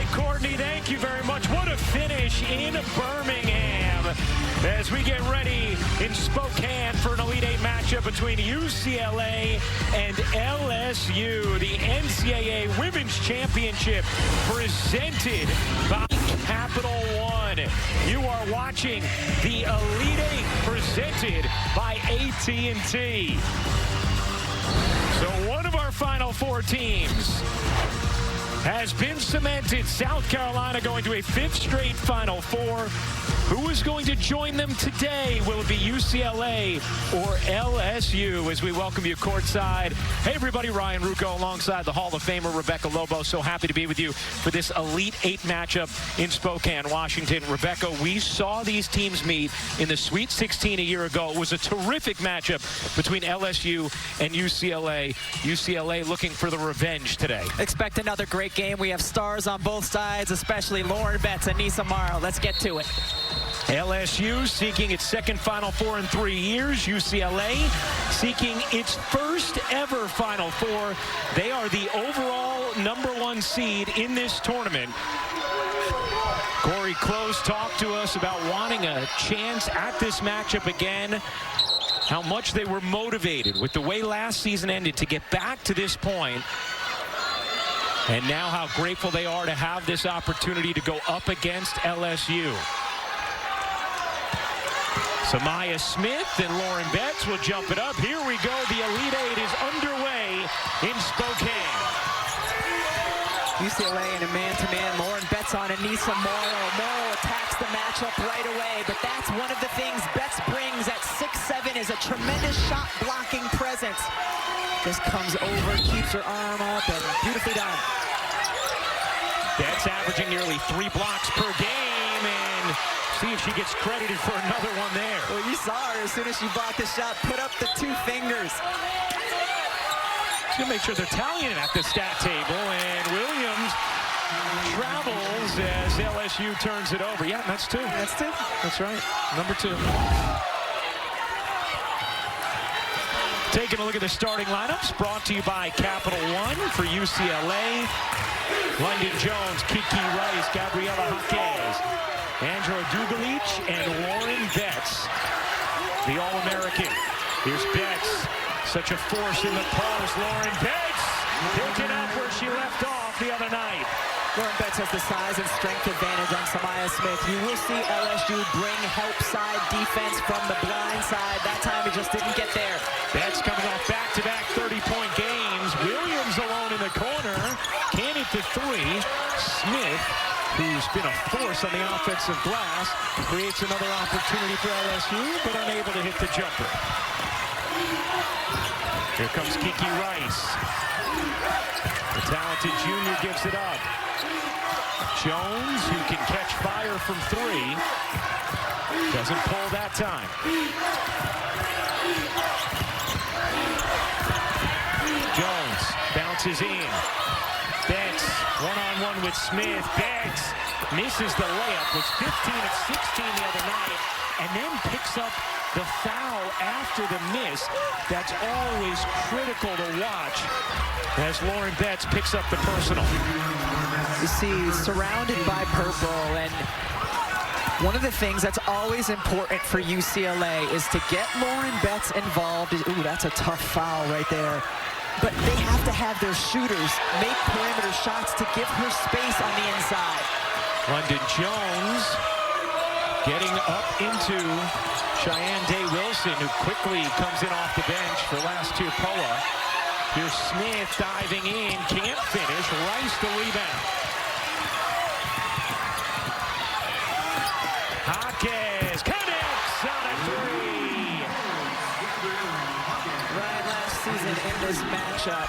right, Courtney, thank you very much. What a finish in Birmingham as we get ready in Spokane for an Elite Eight matchup between UCLA and LSU. The NCAA Women's Championship presented by Capital One. You are watching the Elite Eight presented by AT&T. So one of our Final Four teams has been cemented. South Carolina going to a fifth straight Final Four. Who is going to join them today? Will it be UCLA or LSU? As we welcome you courtside. Hey everybody, Ryan Rucco alongside the Hall of Famer Rebecca Lobo. So happy to be with you for this Elite Eight matchup in Spokane, Washington. Rebecca, we saw these teams meet in the Sweet 16 a year ago. It was a terrific matchup between LSU and UCLA. UCLA looking for the revenge today. Expect another great game. We have stars on both sides, especially Lauren Betts and Nisa Morrow. Let's get to it. LSU seeking its second Final Four in 3 years. UCLA seeking its first ever Final Four. They are the overall #1 seed in this tournament. Corey Close talked to us about wanting a chance at this matchup again. How much they were motivated with the way last season ended to get back to this point. And now how grateful they are to have this opportunity to go up against LSU. Samaya Smith and Lauren Betts will jump it up. Here we go. The Elite Eight is underway in Spokane. UCLA in a man-to-man. Lauren Betts on Nisa Morrow. Morrow attacks the matchup right away, but that's one of the things Betts brings at 6'7" is a tremendous shot blocking presence. Just comes over, keeps her arm up, and beautifully done. Betts averaging nearly 3 blocks per game, and see if she gets credited for another one there. Well, you saw her as soon as she blocked the shot, put up the 2 fingers. She's gonna make sure they're tallying at the stat table, and Williams travels as LSU turns it over. Yeah, that's 2. That's 2. That's right, number 2. Taking a look at the starting lineups, brought to you by Capital One for UCLA. London Jones, Kiki Rice, Gabriela Jaquez, Andrew Dugalich, and Lauren Betts, the All-American. Here's Betts, such a force in the post. Lauren Betts picking up where she left off the other night. Lauren Betts has the size and strength advantage on Samaya Smith. You will see LSU bring help side defense from the blind side. That time it just didn't get there. Betts coming off back-to-back 30-point games. Williams alone in the corner. Can hit the 3. Smith, who's been a force on the offensive glass, creates another opportunity for LSU, but unable to hit the jumper. Here comes Kiki Rice. The talented junior gives it up. Jones, who can catch fire from 3, doesn't pull that time. Jones bounces in. Betts one-on-one with Smith. Betts misses the layup. Was 15 of 16 the other night, and then picks up the foul after the miss. That's always critical to watch as Lauren Betts picks up the personal. You see, surrounded by purple, and one of the things that's always important for UCLA is to get Lauren Betts involved. Ooh, that's a tough foul right there. But they have to have their shooters make perimeter shots to give her space on the inside. London Jones getting up into Cheyenne Day-Wilson, who quickly comes in off the bench for last 2 POA. Here's Smith diving in, can't finish. Rice the rebound. Jaquez connects on a 3. Right, last season in this matchup,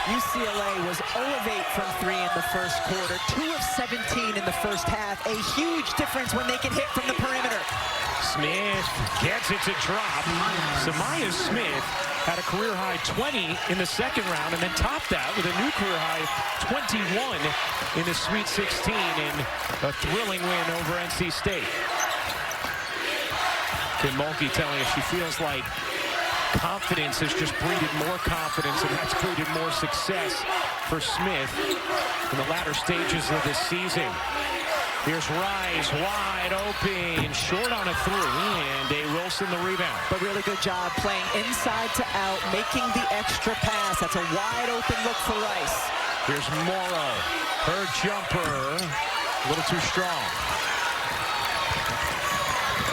UCLA was 0 of 8 from 3 in the first quarter, 2 of 17 in the first half. A huge difference when they can hit from the perimeter. Smith gets it to drop. Samaya Smith had a career-high 20 in the second round and then topped that with a new career-high 21 in the Sweet 16 in a thrilling win over NC State. Kim Mulkey telling us she feels like confidence has just breeded more confidence, and that's created more success for Smith. in the latter stages of this season. Here's Rice, wide open, short on a three, and Day Wilson the rebound. But really good job playing inside to out, making the extra pass. That's a wide open look for Rice. Here's Morrow, her jumper, a little too strong.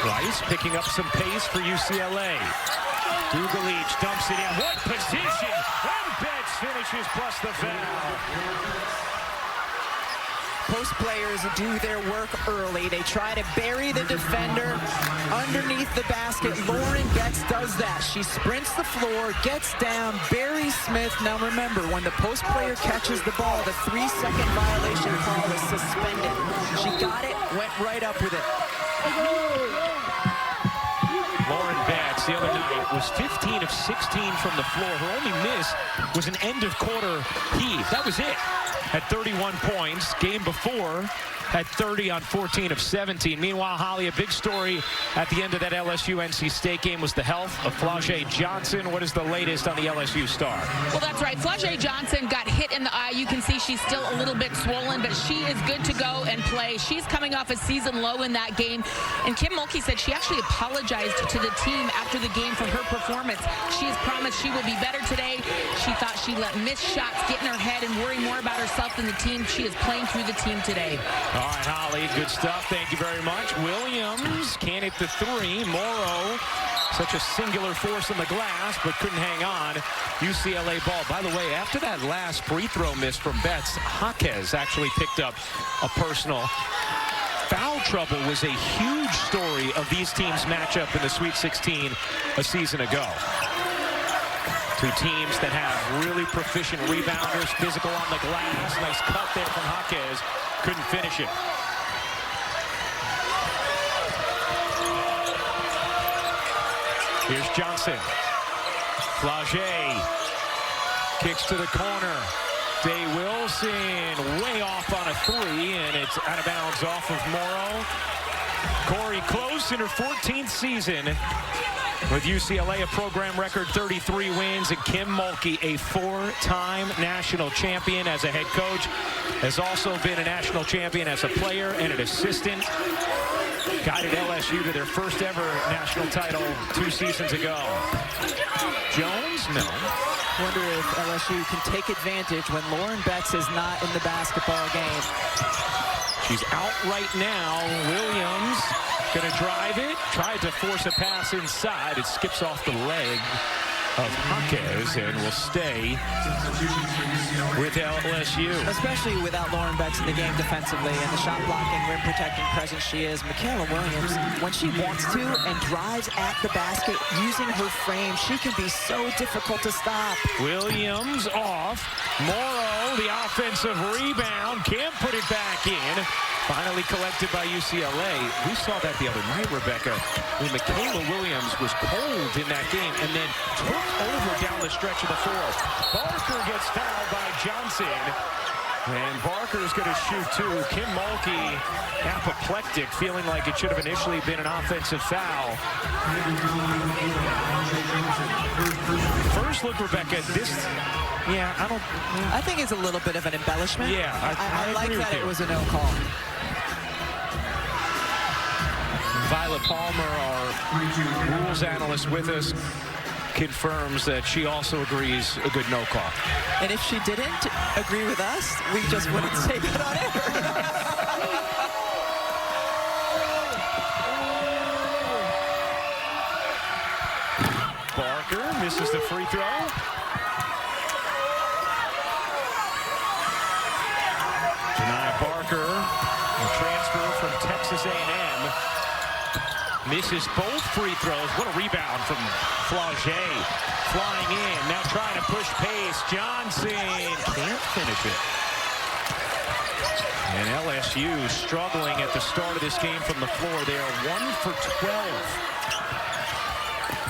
Rice picking up some pace for UCLA. Dugalich dumps it in. What position? And Betts finishes plus the foul. Post players do their work early. They try to bury the defender underneath the basket. Lauren Betts does that. She sprints the floor, gets down, buries Smith. Now remember, when the post player catches the ball, the 3-second violation call is suspended. She got it, went right up with it. Lauren Betts the other night was 15 of 16 from the floor. Her only miss was an end of quarter heave. That was it. At 31 points. Game before had 30 on 14 of 17. Meanwhile, Holly, a big story at the end of that LSU-NC State game was the health of Flau'jae Johnson. What is the latest on the LSU star? Well, that's right. Flau'jae Johnson got hit in the eye. You can see she's still a little bit swollen, but she is good to go and play. She's coming off a season low in that game. And Kim Mulkey said she actually apologized to the team after the game for her performance. She has promised she will be better today. She thought she let missed shots get in her head and worry more about herself than the team. She is playing through the team today. All right, Holly, good stuff. Thank you very much. Williams can't hit the three. Morrow, such a singular force on the glass, but couldn't hang on. UCLA ball. By the way, after that last free throw miss from Betts, Jaquez actually picked up a personal. Foul trouble was a huge story of these teams' matchup in the Sweet 16 a season ago. Two teams that have really proficient rebounders, physical on the glass. Nice cut there from Jaquez. Couldn't finish it. Here's Johnson. Flau'jae kicks to the corner. Day Wilson way off on a three, and it's out of bounds off of Morrow. Corey Close in her 14th season with UCLA, a program record 33 wins, and Kim Mulkey, a 4-time national champion as a head coach, has also been a national champion as a player and an assistant. Guided LSU to their first ever national title 2 seasons ago. Jones? No. Wonder if LSU can take advantage when Lauren Betts is not in the basketball game. She's out right now. Williams gonna drive it. Tried to force a pass inside. It skips off the leg of Jaquez and will stay with LSU. Especially without Lauren Betts in the game defensively and the shot blocking, rim protecting presence she is. Michaela Williams, when she wants to and drives at the basket using her frame, she can be so difficult to stop. Williams off. Morrow, the offensive rebound. Can't put it back in. Finally collected by UCLA. We saw that the other night, Rebecca, when Michaela Williams was cold in that game and then took over down the stretch of the fourth. Barker gets fouled by Johnson. And Barker's going to shoot too. Kim Mulkey, apoplectic, feeling like it should have initially been an offensive foul. First look, Rebecca, this, yeah, I think it's a little bit of an embellishment. Yeah, I like that it was a no call. Violet Palmer, our rules analyst with us, confirms that she also agrees a good no call. And if she didn't agree with us, we just wouldn't say that on air. Barker misses the free throw. Janiyah Barker, a transfer from Texas A&M. Misses both free throws. What a rebound from Flau'jae. Flying in. Now trying to push pace. Johnson can't finish it. And LSU struggling at the start of this game from the floor. They are 1 for 12.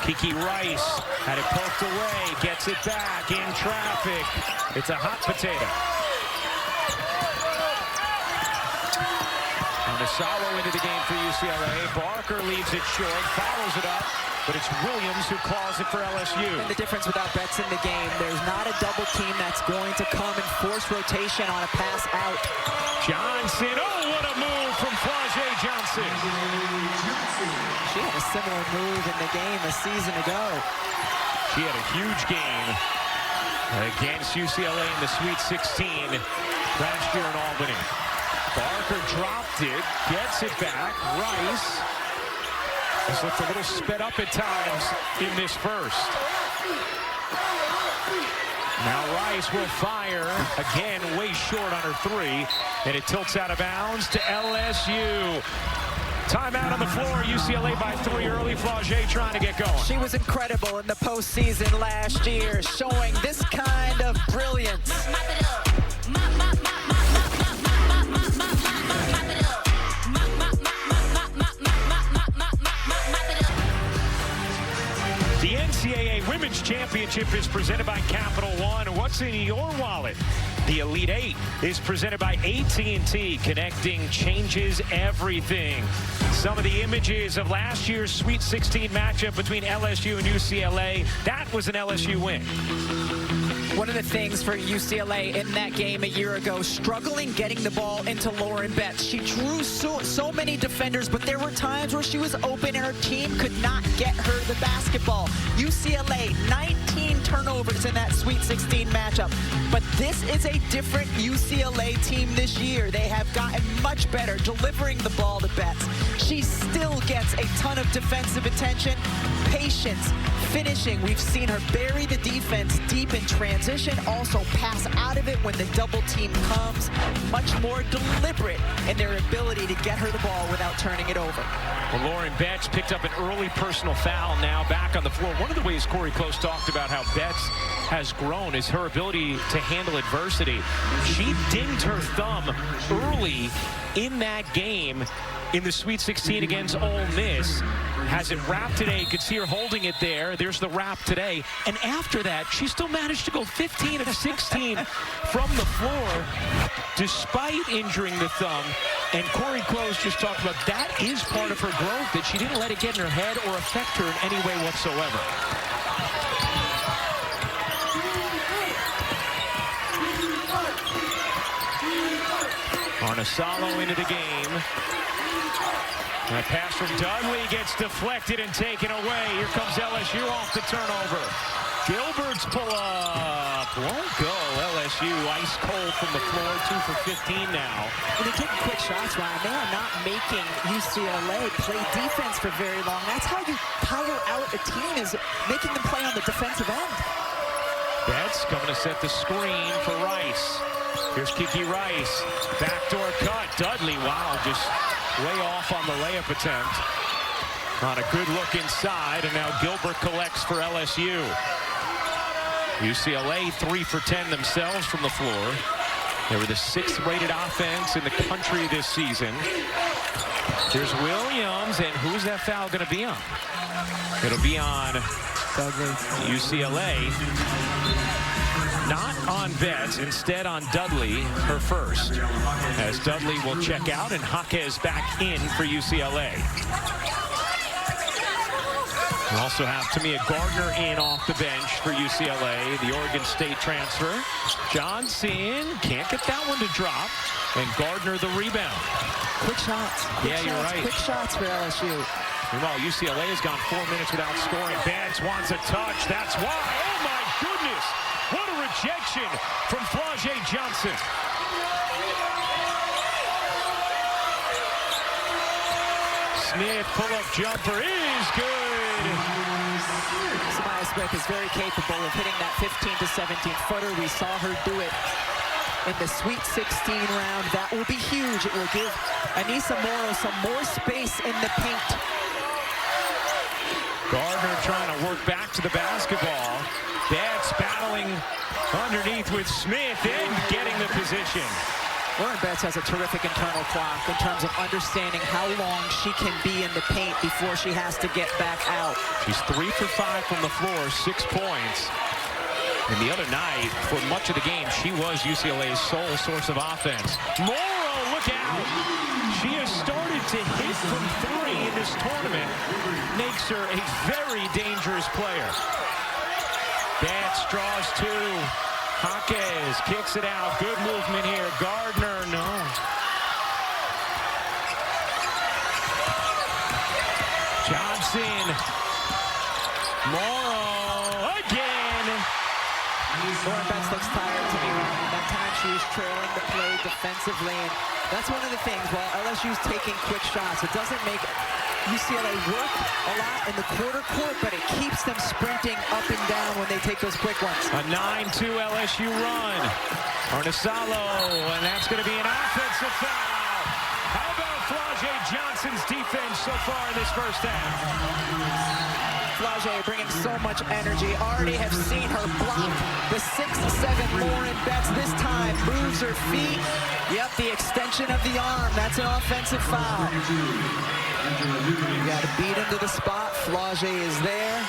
Kiki Rice had it poked away. Gets it back in traffic. It's a hot potato. Salo into the game for UCLA. Barker leaves it short, follows it up. but it's Williams who calls it for LSU. And the difference without Betts in the game, there's not a double team that's going to come and force rotation on a pass out. Johnson, oh, what a move from Flau'jae Johnson. She had a similar move in the game a season ago. She had a huge game against UCLA in the Sweet 16 last year in Albany. Barker dropped it, gets it back. Rice has looked a little sped up at times in this first. Now Rice will fire again, way short on her three, and it tilts out of bounds to LSU. Timeout on the floor. UCLA by 3 early. Flau'jae trying to get going. She was incredible in the postseason last year, showing this kind of brilliance. The NCAA Women's Championship is presented by Capital One. What's in your wallet? The Elite Eight is presented by AT&T. Connecting changes everything. Some of the images of last year's Sweet 16 matchup between LSU and UCLA. That was an LSU win. One of the things for UCLA in that game a year ago, struggling getting the ball into Lauren Betts. She drew so many defenders, but there were times where she was open and her team could not get her the basketball. UCLA, 19 turnovers in that Sweet 16 matchup. But this is a different UCLA team this year. They have gotten much better delivering the ball to Betts. She still gets a ton of defensive attention, patience, finishing. We've seen her bury the defense deep in transition, also pass out of it when the double team comes. Much more deliberate in their ability to get her the ball without turning it over. Well, Lauren Betts picked up an early personal foul, now back on the floor. One of the ways Corey Close talked about how Betts has grown is her ability to handle adversity. She dinged her thumb early in that game in the Sweet 16 against Ole Miss. Has it wrapped today. You could see her holding it there. There's the wrap today. And after that, she still managed to go 15 of 16 from the floor despite injuring the thumb. And Corey Close just talked about that is part of her growth, that she didn't let it get in her head or affect her in any way whatsoever. Arnasalo into the game. That pass from Dudley gets deflected and taken away. Here comes LSU off the turnover. Gilbert's pull-up won't go. LSU ice cold from the floor, 2 for 15 now. When they're taking quick shots, Ryan, they are not making UCLA play defense for very long. That's how you tire out a team, is making them play on the defensive end. Betts coming to set the screen for Rice. Here's Kiki Rice. Backdoor cut. Dudley, wow, just way off on the layup attempt. On a good look inside, and now Gilbert collects for LSU. UCLA 3 for 10 themselves from the floor. They were the 6th rated offense in the country this season. Here's Williams, and who's that foul going to be on? It'll be on UCLA. Not on Betts, instead on Dudley, her first. As Dudley will check out and Jaquez back in for UCLA. We also have Tamia Gardner in off the bench for UCLA, the Oregon State transfer. Johnson can't get that one to drop, and Gardner the rebound. Quick shots. You're right. Quick shots for LSU. Meanwhile, UCLA has gone 4 minutes without scoring. Betts wants a touch. That's why. Oh, my goodness. What a rejection from Flau'jae Johnson. Smith pull-up jumper is good. Samaya Smith is very capable of hitting that 15 to 17 footer. We saw her do it in the Sweet 16 round. That will be huge. It will give Anissa Morrow some more space in the paint. Gardner trying to work back to the basketball. Betts battling underneath with Smith and getting the position. Lauren Betts has a terrific internal clock in terms of understanding how long she can be in the paint before she has to get back out. She's 3 for 5 from the floor, 6 points. And the other night, for much of the game, she was UCLA's sole source of offense. Morrow look out. She has started to hit from 3 in this tournament. Makes her a very dangerous player. Betts draws 2. Jaquez kicks it out. Good movement here. Gardner, no. Johnson. Morrow again. Lauren Betts looks tired to me, Ryan. That time she was trailing the play defensively, and that's one of the things. While LSU's taking quick shots, it doesn't make UCLA work a lot in the quarter court, but it keeps them sprinting up and down when they take those quick ones. A 9-2 LSU run. Arnesalo, and that's going to be an offensive foul. How about Flau'jae Johnson's defense so far in this first half? Flau'jae bringing so much energy. Already have seen her block the 6'7" Lauren Betts. This time moves her feet. Yep, the extension of the arm. That's an offensive foul. You got to beat him to the spot. Flau'jae is there.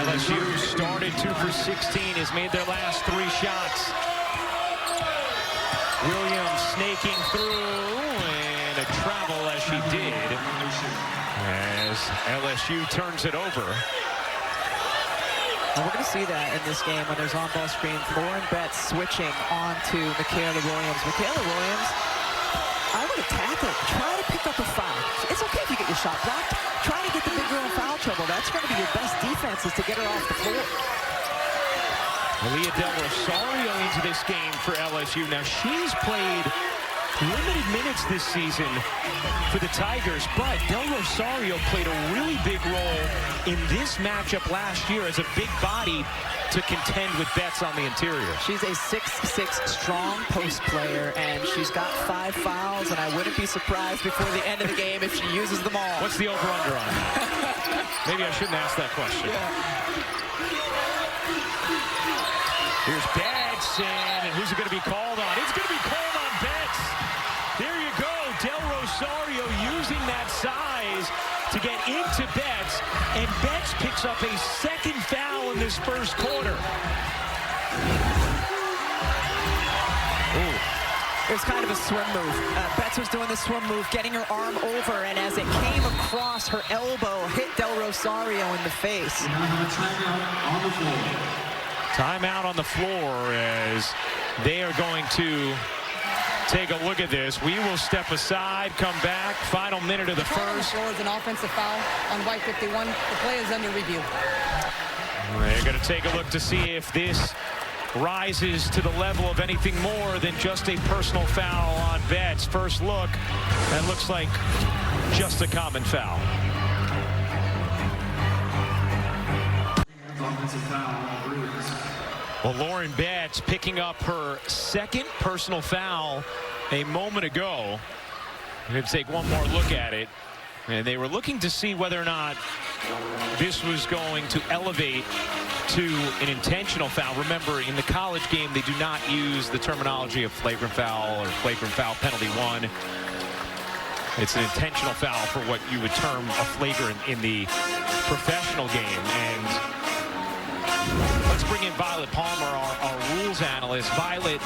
LSU started 2 for 16, has made their last 3 shots. Williams snaking through, and a travel as she did, as LSU turns it over. And we're going to see that in this game when there's on-ball screens. Lauren Betts switching on to Michaela Williams. Michaela Williams, I would attack her. Try to pick up a foul. It's okay if you get your shot blocked. Try to get the big girl in foul trouble. That's going to be your best defense, is to get her off the floor. Malia Del Rosario into this game for LSU. Now, she's played limited minutes this season for the Tigers, but Del Rosario played a really big role in this matchup last year as a big body to contend with Betts on the interior. She's a 6'6" strong post player, and she's got 5 fouls, and I wouldn't be surprised before the end of the game if she uses them all. What's the over-under on that? Maybe I shouldn't ask that question. Yeah. Here's Betts, and who's it going to be called on? It's going to be called on Betts. There you go. Del Rosario using that size to get into Betts, and Betts picks up a 2nd foul in this first quarter. Ooh. It was kind of a swim move. Betts was doing the swim move, getting her arm over, and as it came across, her elbow hit Del Rosario in the face. Timeout on the floor. Timeout on the floor as they are going to take a look at this. We will step aside, come back. Final minute of the first. Floor is an offensive foul on white 51. The play is under review. They're going to take a look to see if this rises to the level of anything more than just a personal foul on Betts. First look, that looks like just a common foul. Offensive foul, Bruins. Well, Lauren Betts picking up her 2nd personal foul a moment ago. We're going to take one more look at it. And they were looking to see whether or not this was going to elevate to an intentional foul. Remember, in the college game, they do not use the terminology of flagrant foul or flagrant foul penalty 1. It's an intentional foul for what you would term a flagrant in the professional game. And let's bring in Violet Palmer, our rules analyst. Violet.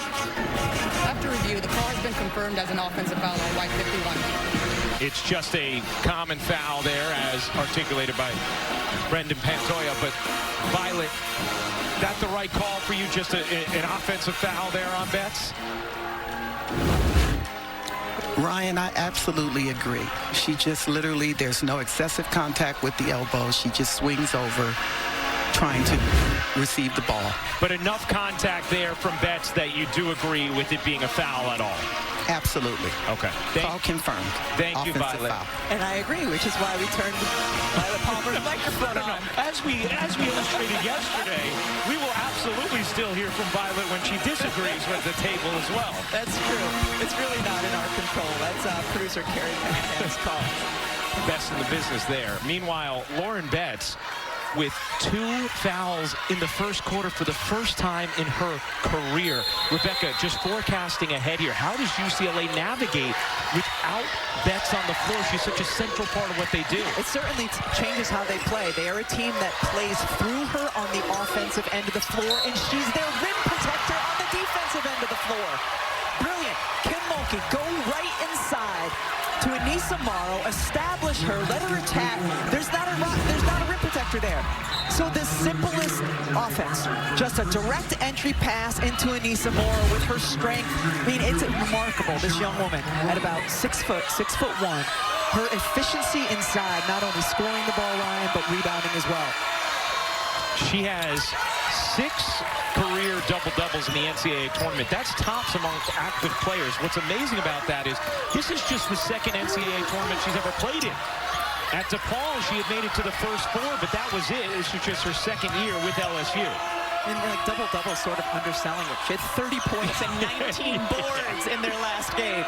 After review, the call has been confirmed as an offensive foul on white 51. It's just a common foul there, as articulated by Brendan Pantoja. But Violet, that the right call for you? Just an offensive foul there on Betts? Ryan, I absolutely agree. She just literally, there's no excessive contact with the elbow. She just swings over, trying to receive the ball. But enough contact there from Betts that you do agree with it being a foul at all? Absolutely. Okay. Call confirmed. Thank you, Offensive Violet. foul. And I agree, which is why we turned Violet Palmer's microphone on. As we illustrated yesterday, we will absolutely still hear from Violet when she disagrees with the table as well. That's true. It's really not in our control. That's producer Carrie Pennington's call. Best in the business there. Meanwhile, Lauren Betts with 2 fouls in the first quarter for the first time in her career. Rebecca, just forecasting ahead here, how does UCLA navigate without Betts on the floor? She's such a central part of what they do. It certainly changes how they play. They are a team that plays through her on the offensive end of the floor, and she's their rim protector on the defensive end of the floor. Brilliant. Kim Mulkey, go right inside to Anissa Morrow, establish her, let her attack. There's not a rim protector there. So the simplest offense, just a direct entry pass into Anissa Morrow with her strength. I mean, it's remarkable, this young woman at about 6 foot, 6'1". Her efficiency inside, not only scoring the ball, Ryan, but rebounding as well. She has 6 career double-doubles in the NCAA tournament. That's tops among active players. What's amazing about that is this is just the second NCAA tournament she's ever played in. At DePaul, she had made it to the first 4, but that was it. This was just her second year with LSU. And like double-double sort of underselling it. She had 30 points and 19 boards in their last game.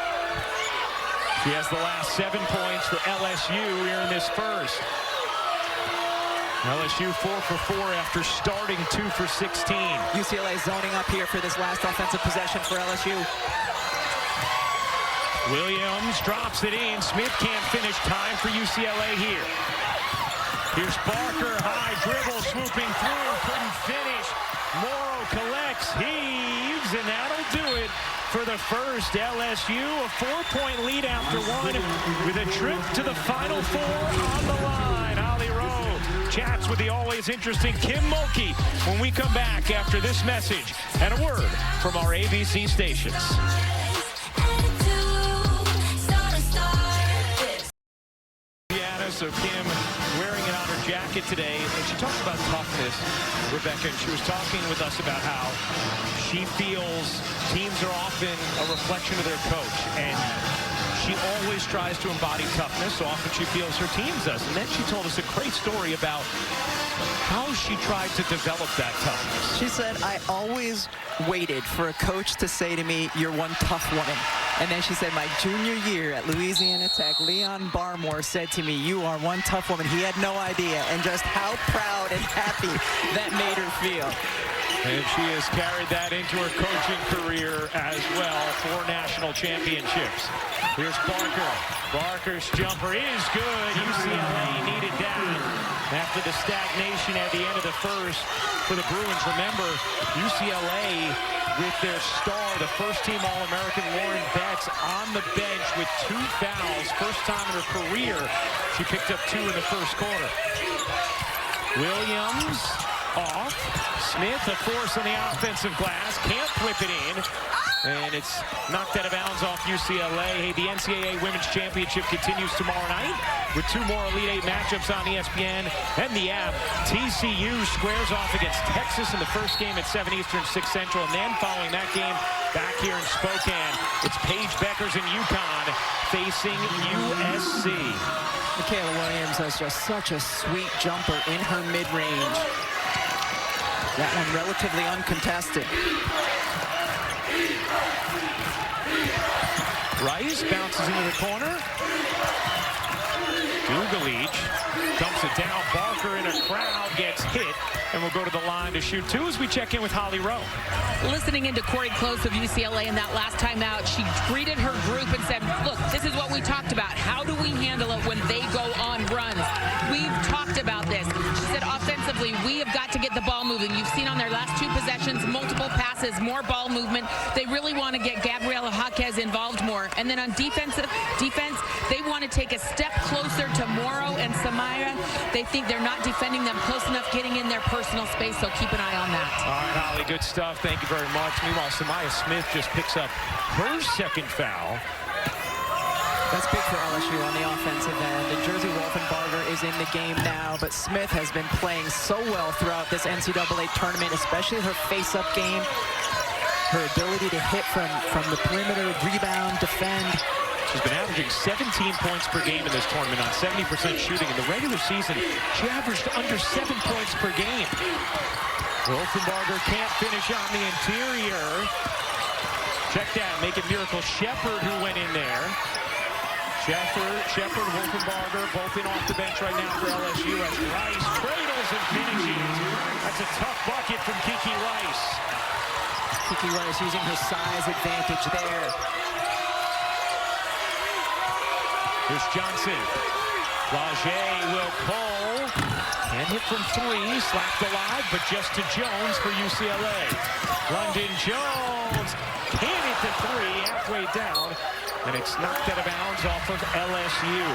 She has the last 7 points for LSU here in this first. LSU 4 for 4 after starting 2 for 16. UCLA zoning up here for this last offensive possession for LSU. Williams drops it in. Smith can't finish. Time for UCLA here. Here's Barker, high dribble, swooping through, couldn't finish. Morrow collects, heaves, and that'll do it for the first. LSU, a 4-point lead after 1 with a trip to the Final Four on the line. Holly Rowe chats with the always interesting Kim Mulkey when we come back after this message and a word from our ABC stations. So Kim wearing it on her jacket today, and she talks about toughness, Rebecca, and she was talking with us about how she feels teams are often a reflection of their coach, and she always tries to embody toughness, so often she feels her team does. And then she told us a great story about how she tried to develop that toughness. She said, I always waited for a coach to say to me, you're one tough woman. And then she said, my junior year at Louisiana Tech, Leon Barmore said to me, you are one tough woman. He had no idea, and just how proud and happy that made her feel. And she has carried that into her coaching career as well, 4 national championships. Here's Barker. Barker's jumper is good. UCLA needed that after the stagnation at the end of the first for the Bruins. Remember, UCLA with their star, the first-team All-American Lauren Betts, on the bench with 2 fouls. First time in her career, she picked up 2 in the first quarter. Williams off. Smith, a force on the offensive glass. Can't flip it in. And it's knocked out of bounds off UCLA. Hey, the NCAA Women's Championship continues tomorrow night with 2 more Elite 8 matchups on ESPN and the app. TCU squares off against Texas in the first game at 7 Eastern, 6 Central. And then following that game, back here in Spokane, it's Paige Beckers and UConn facing USC. Michaela Williams has just such a sweet jumper in her mid-range. That one relatively uncontested. Rice bounces into the corner. Dugalich dumps it down. Barker in a crowd gets hit, and we'll go to the line to shoot 2 as we check in with Holly Rowe. Listening into Corey Close of UCLA in that last time out, she greeted her group and said, look, this is what we talked about. How do we handle it when they go on runs? We've talked about this. She said offensively, we have got to get the ball moving. You've seen on their last 2 possessions, multiple passes, more ball movement. They really want to get Gabriela Jaquez involved more. And then on defense, they want to take a step closer to Morrow and Samira. They think they're not defending them close enough, getting in their personal space, so keep an eye on that. All right, Holly, good stuff. Thank you very much. Meanwhile, Samaya Smith just picks up her 2nd foul. That's big for LSU on the offensive end. And Jersey Wolfenbarger is in the game now, but Smith has been playing so well throughout this NCAA tournament, especially her face-up game, her ability to hit from the perimeter, rebound, defend. She's been averaging 17 points per game in this tournament on 70% shooting. In the regular season, she averaged under 7 points per game. Wolfenbarger can't finish on the interior. Check that, make it Miracle Shepard who went in there. Shepard, Wolfenbarger, both in off the bench right now for LSU as Rice cradles and finishes. That's a tough bucket from Kiki Rice. Kiki Rice using her size advantage there. Here's Johnson. Laje will pull. And hit from 3. Slapped alive, but just to Jones for UCLA. London Jones. bounds. Can't hit the three halfway down. And it's knocked out of bounds off of LSU.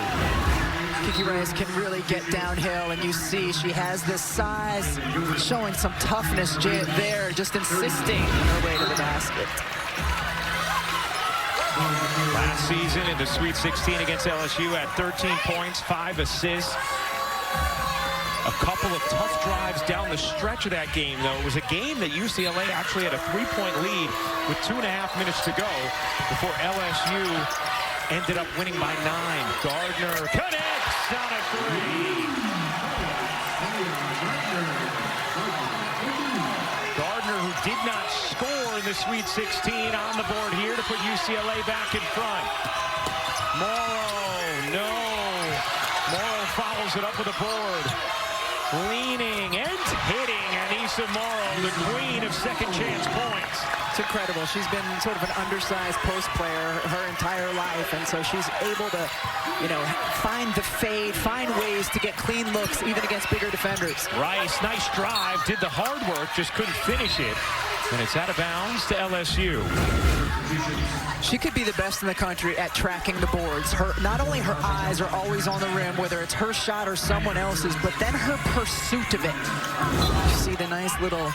Kiki Rice can really get downhill, and you see she has this size, showing some toughness there, just insisting on her way to the basket. Last season in the Sweet 16 against LSU had 13 points, 5 assists. A couple of tough drives down the stretch of that game, though. It was a game that UCLA actually had a 3-point lead with 2.5 minutes to go before LSU ended up winning by 9. Gardner connects on a three. Gardner, who did not score in the Sweet 16, on the board here to put UCLA back in front. Morrow, no. Morrow follows it up with a board. Leaning and hitting Anissa Morrow, the queen of second chance points. It's incredible. She's been sort of an undersized post player her entire life, and so she's able to, find the fade, find ways to get clean looks even against bigger defenders. Rice, nice drive, did the hard work, just couldn't finish it. And it's out of bounds to LSU. She could be the best in the country at tracking the boards. Not only her eyes are always on the rim, whether it's her shot or someone else's, but then her pursuit of it. You see the nice little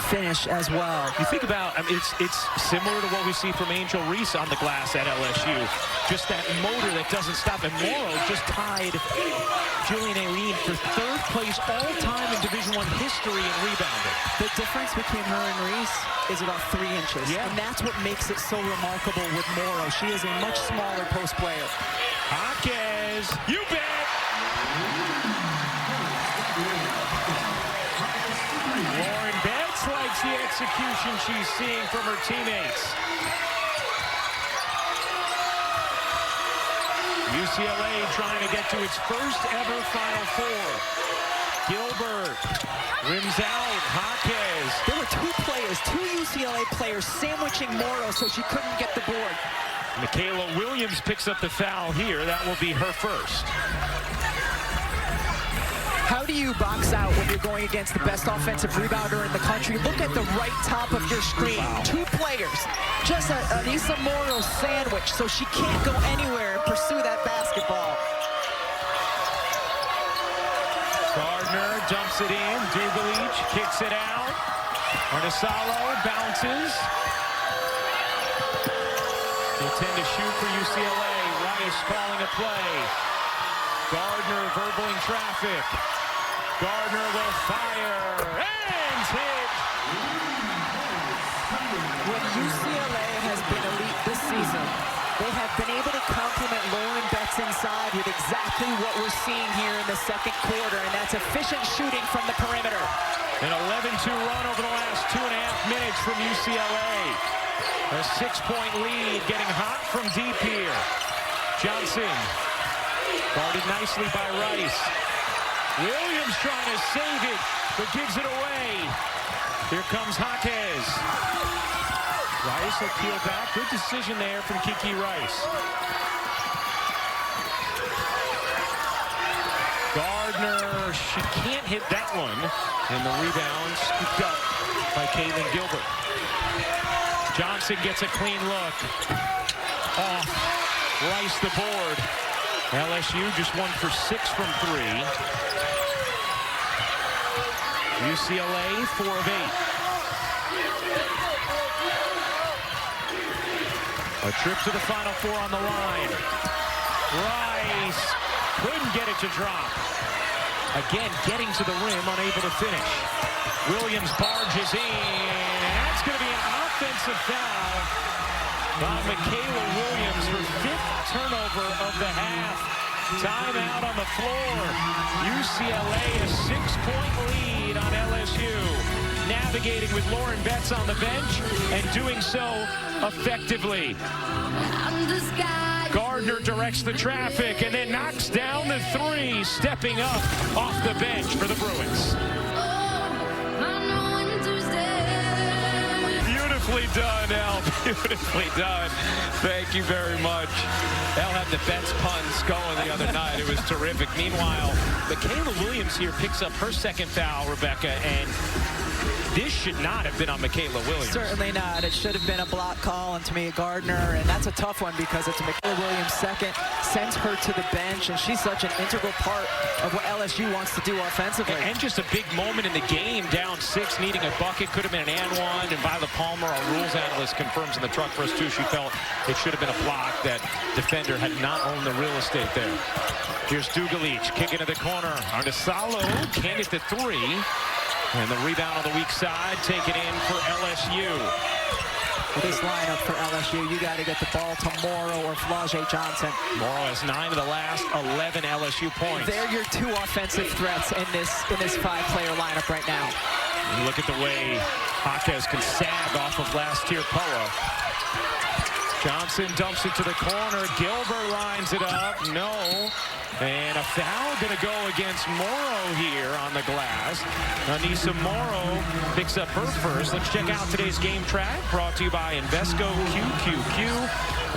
finish as well. You think about, it's similar to what we see from Angel Reese on the glass at LSU. Just that motor that doesn't stop. And Morrow just tied Jillian Aileen for 3rd place all-time in Division I history in rebounding. The difference between her and Reese is about 3 inches. Yeah. And that's what makes it so remarkable with Morrow. She is a much smaller post player. Jaquez, you bet! Lauren Betts likes the execution she's seeing from her teammates. UCLA trying to get to its first ever Final Four. Gilbert rims out. Jaquez. There were 2 UCLA players sandwiching Morrow so she couldn't get the board. Michaela Williams picks up the foul here. That will be her first. How do you box out when you're going against the best offensive rebounder in the country? Look at the right top of your screen. Wow. 2 players. Just Anissa Morrow sandwich so she can't go anywhere and pursue that basketball. Gardner dumps it in. Dugalich kicks it out. Arnisalo bounces. They tend to shoot for UCLA. Rice calling a play. Gardner verbling traffic. Gardner will fire and hit. When UCLA has been elite this season, they have been able to complement Lauren Betts inside with exactly what we're seeing here in the second quarter, and that's efficient shooting from the perimeter. An 11-2 run over the last 2.5 minutes from UCLA. A 6-point lead, getting hot from deep here. Johnson, guarded nicely by Rice. Williams trying to save it, but gives it away. Here comes Jaquez. Rice will peel back. Good decision there from Kiki Rice. Gardner, she can't hit that one. And the rebound scooped up by Caitlin Gilbert. Johnson gets a clean look. Off. Rice the board. LSU just 1 for 6 from 3. UCLA 4 of 8. A trip to the Final Four on the line. Rice couldn't get it to drop. Again, getting to the rim, unable to finish. Williams barges in, and that's going to be an offensive foul by Michaela Williams, her 5th turnover of the half. Timeout on the floor. UCLA a 6-point lead on LSU. Navigating with Lauren Betts on the bench and doing so effectively. Gardner directs the traffic and then knocks down the 3, stepping up off the bench for the Bruins. Beautifully done, Elle. Beautifully done. Thank you very much. Elle had the Betts puns going the other night. It was terrific. Meanwhile, Michaela Williams here picks up her 2nd foul, Rebecca, and this should not have been on Michaela Williams. Certainly not. It should have been a block call on Tamia Gardner, and that's a tough one because it's Michaela Williams' second, sends her to the bench, and she's such an integral part of what LSU wants to do offensively. And just a big moment in the game, down 6, needing a bucket. Could have been an and one, and Violet Palmer, our rules analyst, confirms in the truck for us too. She felt it should have been a block. That defender had not owned the real estate there. Here's Dugalic, kick into the corner. Arnesalo can't get the 3. And the rebound on the weak side, taken in for LSU. This lineup for LSU, you got to get the ball to Morrow or Flau'jae Johnson. Morrow has 9 of the last 11 LSU points. They're your 2 offensive threats in this 5-player lineup right now. You look at the way Jaquez can sag off of last year Poa. Johnson dumps it to the corner. Gilbert lines it up. No. And a foul going to go against Morrow here on the glass. Anissa Morrow picks up her first. Let's check out today's game track, brought to you by Invesco QQQ.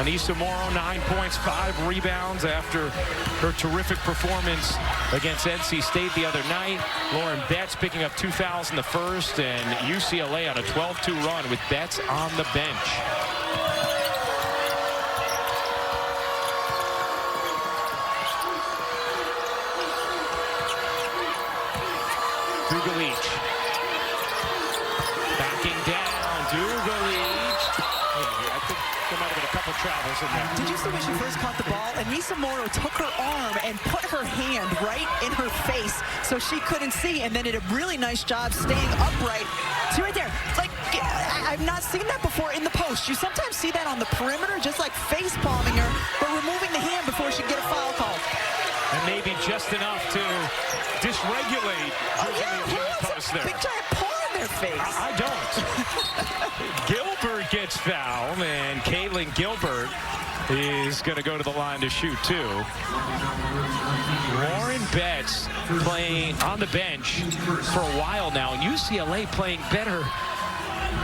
Anissa Morrow, 9 points, 5 rebounds after her terrific performance against NC State the other night. Lauren Betts picking up 2 fouls in the first, and UCLA on a 12-2 run with Betts on the bench. Dugalic. Backing down. Dugalic. I think there might have been a couple travels in there. Did you see when she first caught the ball? Anissa Morrow took her arm and put her hand right in her face so she couldn't see, and then did a really nice job staying upright. See right there. It's like, I've not seen that before in the post. You sometimes see that on the perimeter, just like face palming her, but removing the hand before she can get a foul call. And maybe just enough to dysregulate. Big giant paw in their face. I don't. Gilbert gets fouled, and Caitlin Gilbert is going to go to the line to shoot 2. Lauren Betts playing on the bench for a while now, and UCLA playing better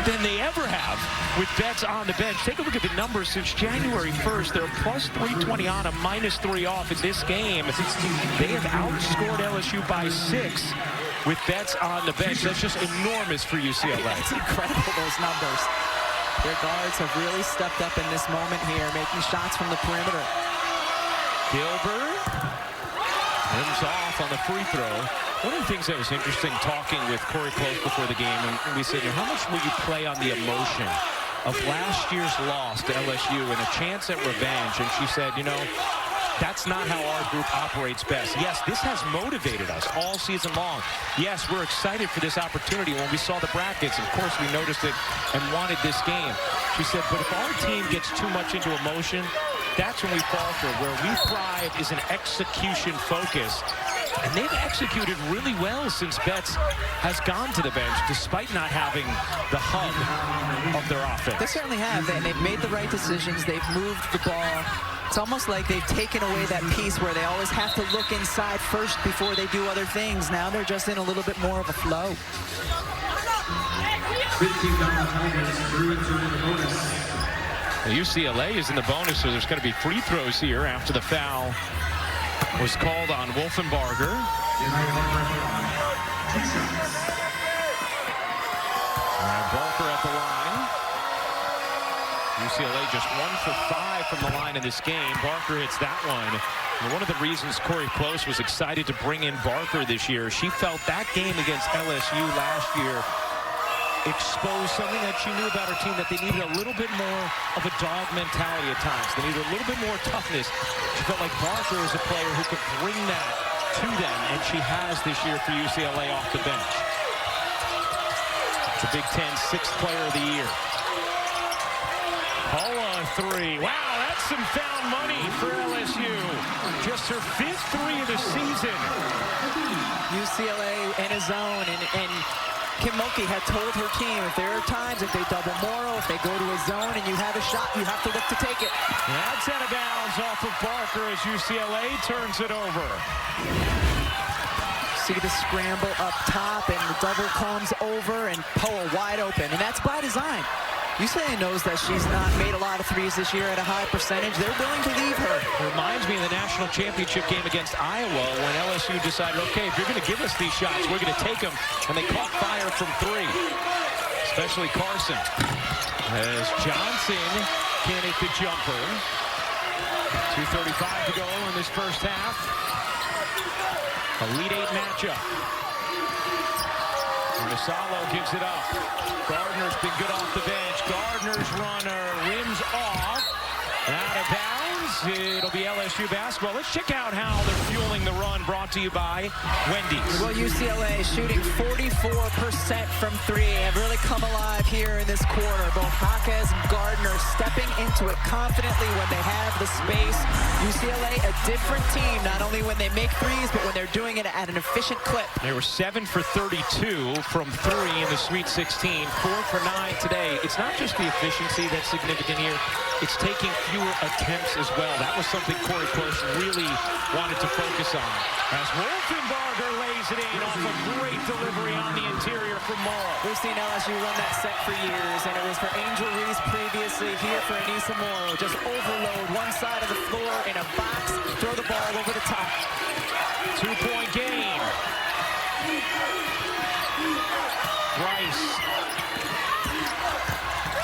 than they ever have with Betts on the bench. Take a look at the numbers since January 1st. They're plus 320 on, a minus 3 off in this game. They have outscored LSU by 6 with Betts on the bench. That's just enormous for UCLA. It's incredible, those numbers. Their guards have really stepped up in this moment here, making shots from the perimeter. Gilbert rims off on the free throw. One of the things that was interesting talking with Corey Close before the game, and we said, how much will you play on the emotion of last year's loss to LSU and a chance at revenge? And she said, that's not how our group operates best. Yes, this has motivated us all season long. Yes, we're excited for this opportunity. When we saw the brackets, of course, we noticed it and wanted this game. She said, but if our team gets too much into emotion, that's when we falter. Where we thrive is an execution focus. And they've executed really well since Betts has gone to the bench, despite not having the hub of their offense. They certainly have, and they've made the right decisions. They've moved the ball. It's almost like they've taken away that piece where they always have to look inside first before they do other things. Now they're just in a little bit more of a flow. 15 Tigers, Bruins are in the bonus. UCLA is in the bonus, so there's going to be free throws here after the foul was called on Wolfenbarger. Barker at the line. UCLA just 1 for 5 from the line in this game. Barker hits that one. And one of the reasons Corey Close was excited to bring in Barker this year, she felt that game against LSU last year exposed something that she knew about her team, that they needed a little bit more of a dog mentality at times. They needed a little bit more toughness. She felt like Barker is a player who could bring that to them, and she has this year for UCLA off the bench. The Big Ten 6th player of the year. Poa 3. Wow, that's some found money for LSU. Just her 5th 3 of the season. UCLA in a zone, and Kim Mulkey had told her team, if there are times, if they double Morrow, if they go to a zone and you have a shot, you have to look to take it. That's out of bounds off of Barker as UCLA turns it over. See the scramble up top, and the double comes over, and Poa wide open, and that's by design. UCLA knows that she's not made a lot of threes this year at a high percentage. They're willing to leave her. Reminds me of the national championship game against Iowa when LSU decided, okay, if you're going to give us these shots, we're going to take them. And they caught fire from three, especially Carson. As Johnson can't hit the jumper. 2:35 to go in this first half. Elite Eight matchup. Masalo gives it up. Gardner's been good off the bench. Gardner's runner rims off. Out of bounds. It'll be LSU basketball. Let's check out how they're fueling the run, brought to you by Wendy's. Well, UCLA shooting 44% from three. Have really come alive here in this quarter. Both Jaquez and Gardner stepping into it confidently when they have the space. UCLA, a different team, not only when they make threes, but when they're doing it at an efficient clip. They were 7 for 32 from three in the Sweet 16. 4 for 9 today. It's not just the efficiency that's significant here. It's taking fewer attempts as well. That was something Corey Close really wanted to focus on. As Wolfenbarger lays it in off a great delivery on the interior from Morrow. We've seen LSU run that set for years, and it was for Angel Reese previously. Here for Anissa Morrow. Just overload one side of the floor in a box, throw the ball over the top. 2-point game. Rice.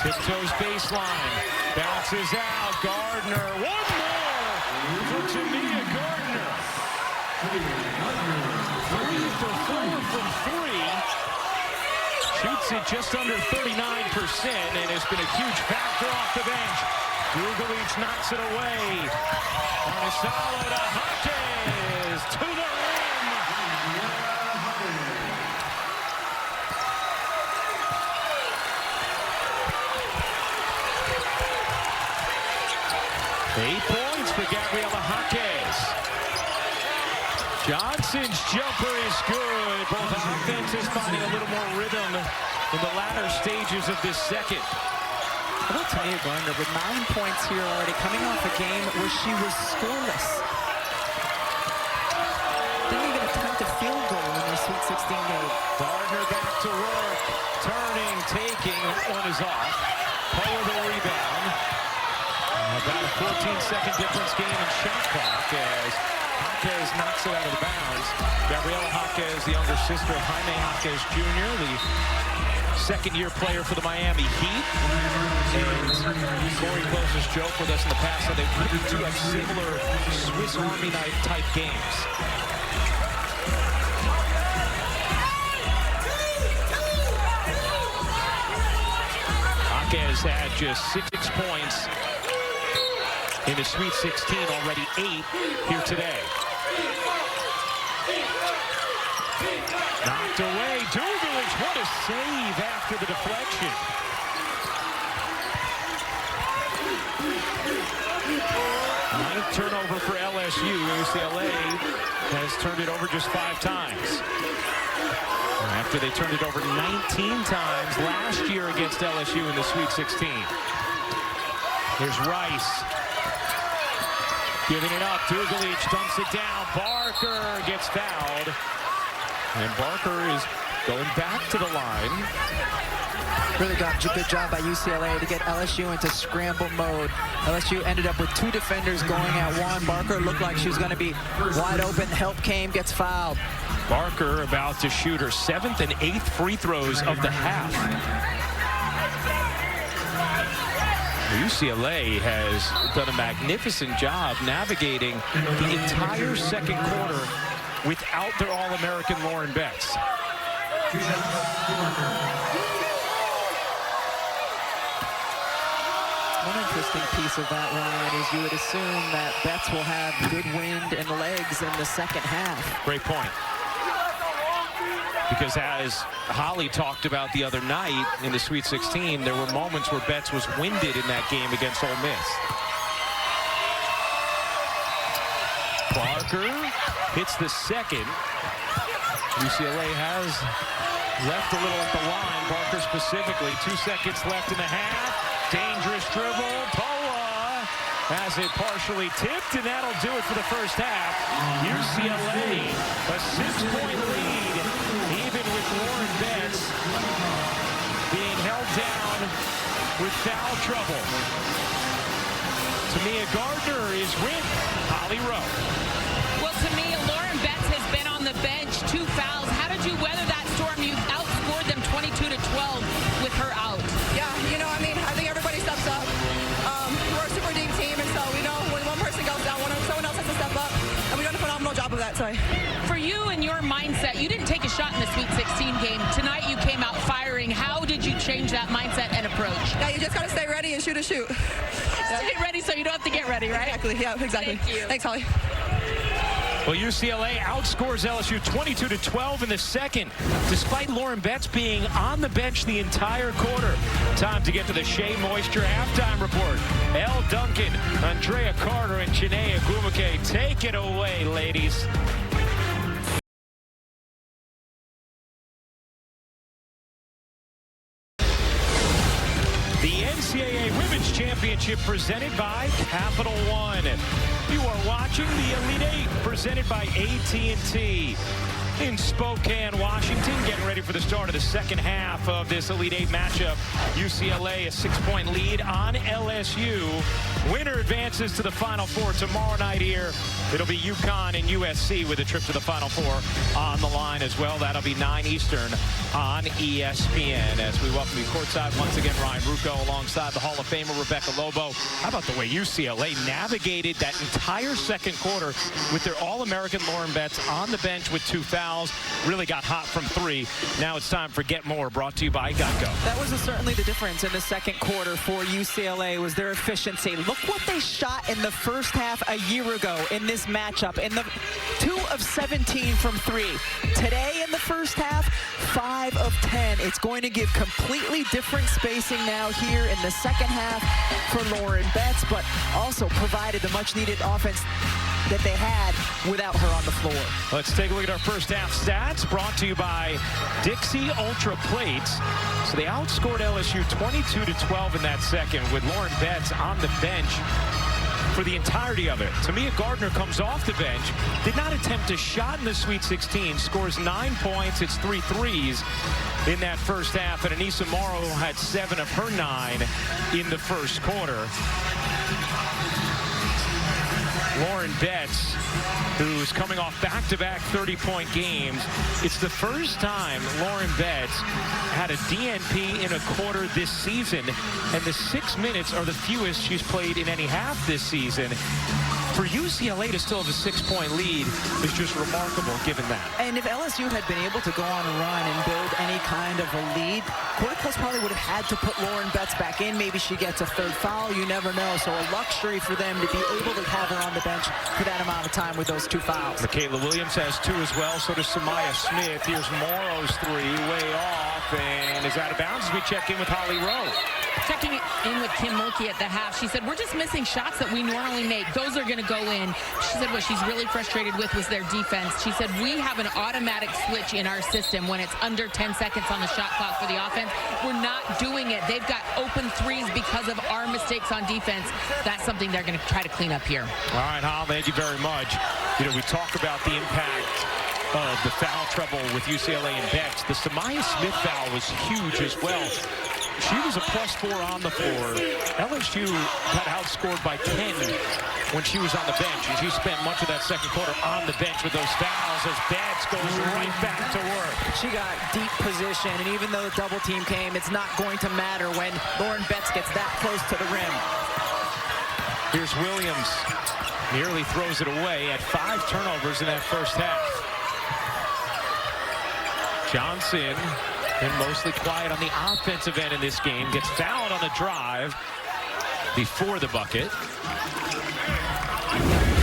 Tiptoes baseline. Bounces out. Gardner. One more for Tamia Gardner. 3 for 4 from three. Shoots it just under 39% and has been a huge factor off the bench. Dugalich knocks it away. Masalo to Jaquez to the rim. 8 points for Gabriela Jaquez. Johnson's jumper is good. Both offenses finding a little more rhythm in the latter stages of this second. How about Tamia Gardner with 9 points here already, coming off a game where she was scoreless. Didn't even attempt a field goal in their Sweet 16 game. Gardner back to work. Turning, taking. That one is off. Poe with a rebound. About a 14-second difference game in shot clock as Jaquez knocks it out of the bounds. Gabriela Jaquez, the younger sister of Jaime Jaquez Jr., the second-year player for the Miami Heat. And Corey Close's joke with us in the past that they really do have similar Swiss Army knife type games. Jaquez had just 6 points in the Sweet 16, already 8 here today. Knocked away. Dugalich, what a save after the deflection. Ninth turnover for LSU. UCLA has turned it over just 5 times. After they turned it over 19 times last year against LSU in the Sweet 16. Here's Rice. Giving it up. Dugalich dumps it down. Barker gets fouled. And Barker is going back to the line. Really got a good job by UCLA to get LSU into scramble mode. LSU ended up with 2 defenders going at one. Barker looked like she was going to be wide open. Help came, gets fouled. Barker about to shoot her 7th and 8th free throws of the half. UCLA has done a magnificent job navigating the entire second quarter without their All-American Lauren Betts. One interesting piece of that, Ryan, is you would assume that Betts will have good wind and legs in the second half. Great point. Because as Holly talked about the other night in the Sweet 16, there were moments where Betts was winded in that game against Ole Miss. Barker hits the second. UCLA has left a little at the line. Barker specifically. 2 seconds left in the half. Dangerous dribble. Poa has it partially tipped, and that'll do it for the first half. UCLA, a 6-point lead, even with Lauren Betts being held down with foul trouble. Tamia Gardner is with Holly Rowe. Well, Tamia, Lauren Betts has been on the bench, 2 fouls. How did you weather that storm? You outscored them 22-12 with her out. Yeah, you know, I mean, I think everybody steps up. We're a super deep team, and so we know when one person goes down, someone else has to step up, and we've done a phenomenal job of that. So. For you and your mindset, you didn't take a shot in the Sweet 16 game. Tonight you came out firing. How did you change that mindset and approach? Yeah, you just got to stay ready and shoot a shoot. Stay ready so you don't have to get ready, right? Exactly, yeah, exactly. Thank you. Thanks, Holly. Well, UCLA outscores LSU 22-12 in the second, despite Lauren Betts being on the bench the entire quarter. Time to get to the Shea Moisture halftime report. Elle Duncan, Andrea Carter, and Chiney Agumake. Take it away, ladies. The NCAA Women's Championship presented by Capital One. You are watching the Elite Eight presented by AT&T. In Spokane, Washington, getting ready for the start of the second half of this Elite Eight matchup. UCLA a 6-point lead on LSU. Winner advances to the Final Four tomorrow night here. It'll be UConn and USC with a trip to the Final Four on the line as well. That'll be 9 Eastern on ESPN. As we welcome you courtside once again, Ryan Ruocco alongside the Hall of Famer Rebecca Lobo. How about the way UCLA navigated that entire second quarter with their All-American Lauren Betts on the bench with 2 fouls. Really got hot from 3. Now it's time for Get More, brought to you by Geico. That was certainly the difference in the second quarter for UCLA, was their efficiency. Look what they shot in the first half a year ago in this matchup. In the 2 of 17 from 3. Today in the first half, 5 of 10. It's going to give completely different spacing now here in the second half for Lauren Betts, but also provided the much-needed offense that they had without her on the floor. Let's take a look at our first half stats, brought to you by Dixie Ultra Plates. So they outscored LSU 22-12 in that second with Lauren Betts on the bench for the entirety of it. Tamia Gardner comes off the bench, did not attempt a shot in the Sweet 16, scores 9 points, it's 3 threes in that first half, and Anissa Morrow had 7 of her 9 in the first quarter. Lauren Betts, who's coming off back-to-back 30-point games. It's the first time Lauren Betts had a DNP in a quarter this season, and the 6 minutes are the fewest she's played in any half this season. For UCLA to still have a 6-point lead is just remarkable given that. And if LSU had been able to go on a run and build any kind of a lead, Court Plus probably would have had to put Lauren Betts back in. Maybe she gets a 3rd foul. You never know. So a luxury for them to be able to have her on the bench for that amount of time with those 2 fouls. Michaela Williams has 2 as well. So does Samaya Smith. Here's Morrow's 3, way off, and is out of bounds as we check in with Holly Rowe. Checking in with Kim Mulkey at the half, she said, we're just missing shots that we normally make. Those are going to go in. She said what she's really frustrated with was their defense. She said we have an automatic switch in our system when it's under 10 seconds on the shot clock for the offense. We're not doing it. They've got open threes because of our mistakes on defense. That's something they're going to try to clean up here. All right, Hal, thank you very much. You know, we talk about the impact of the foul trouble with UCLA and Betts. The Samaya Smith foul was huge as well. She was a +4 on the floor. LSU got outscored by 10 when she was on the bench, and she spent much of that second quarter on the bench with those fouls as Betts goes right back to work. She got deep position, and even though the double team came, it's not going to matter when Lauren Betts gets that close to the rim. Here's Williams. Nearly throws it away at 5 turnovers in that first half. Johnson, been mostly quiet on the offensive end in this game, gets fouled on the drive before the bucket.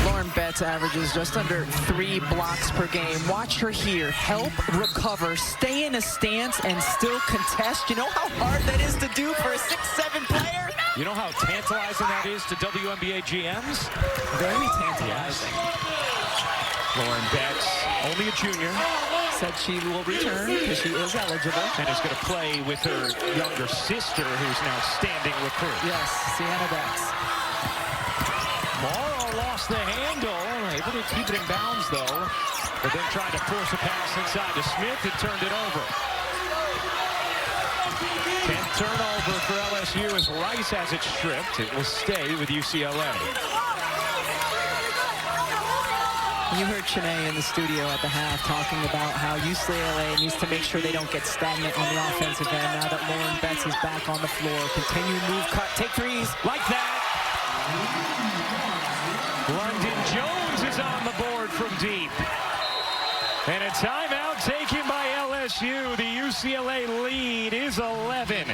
Lauren Betts averages just under 3 blocks per game. Watch her here. Help, recover, stay in a stance, and still contest. You know how hard that is to do for a 6'7" player? You know how tantalizing that is to WNBA GMs? Very tantalizing. Lauren Betts, only a junior. Said she will return because she is eligible. And is going to play with her younger sister, who's now standing recruit. Yes, Sienna Betts. Morrow lost the handle, able to keep it in bounds though, but then tried to force a pass inside to Smith and turned it over. 10th turnover for LSU as Rice has it stripped. It will stay with UCLA. You heard Chene in the studio at the half talking about how UCLA needs to make sure they don't get stagnant on the offensive end now that Lauren Betts is back on the floor. Continue, move, cut, take threes. Like that. London Jones is on the board from deep. And a timeout taken by LSU. The UCLA lead is 11.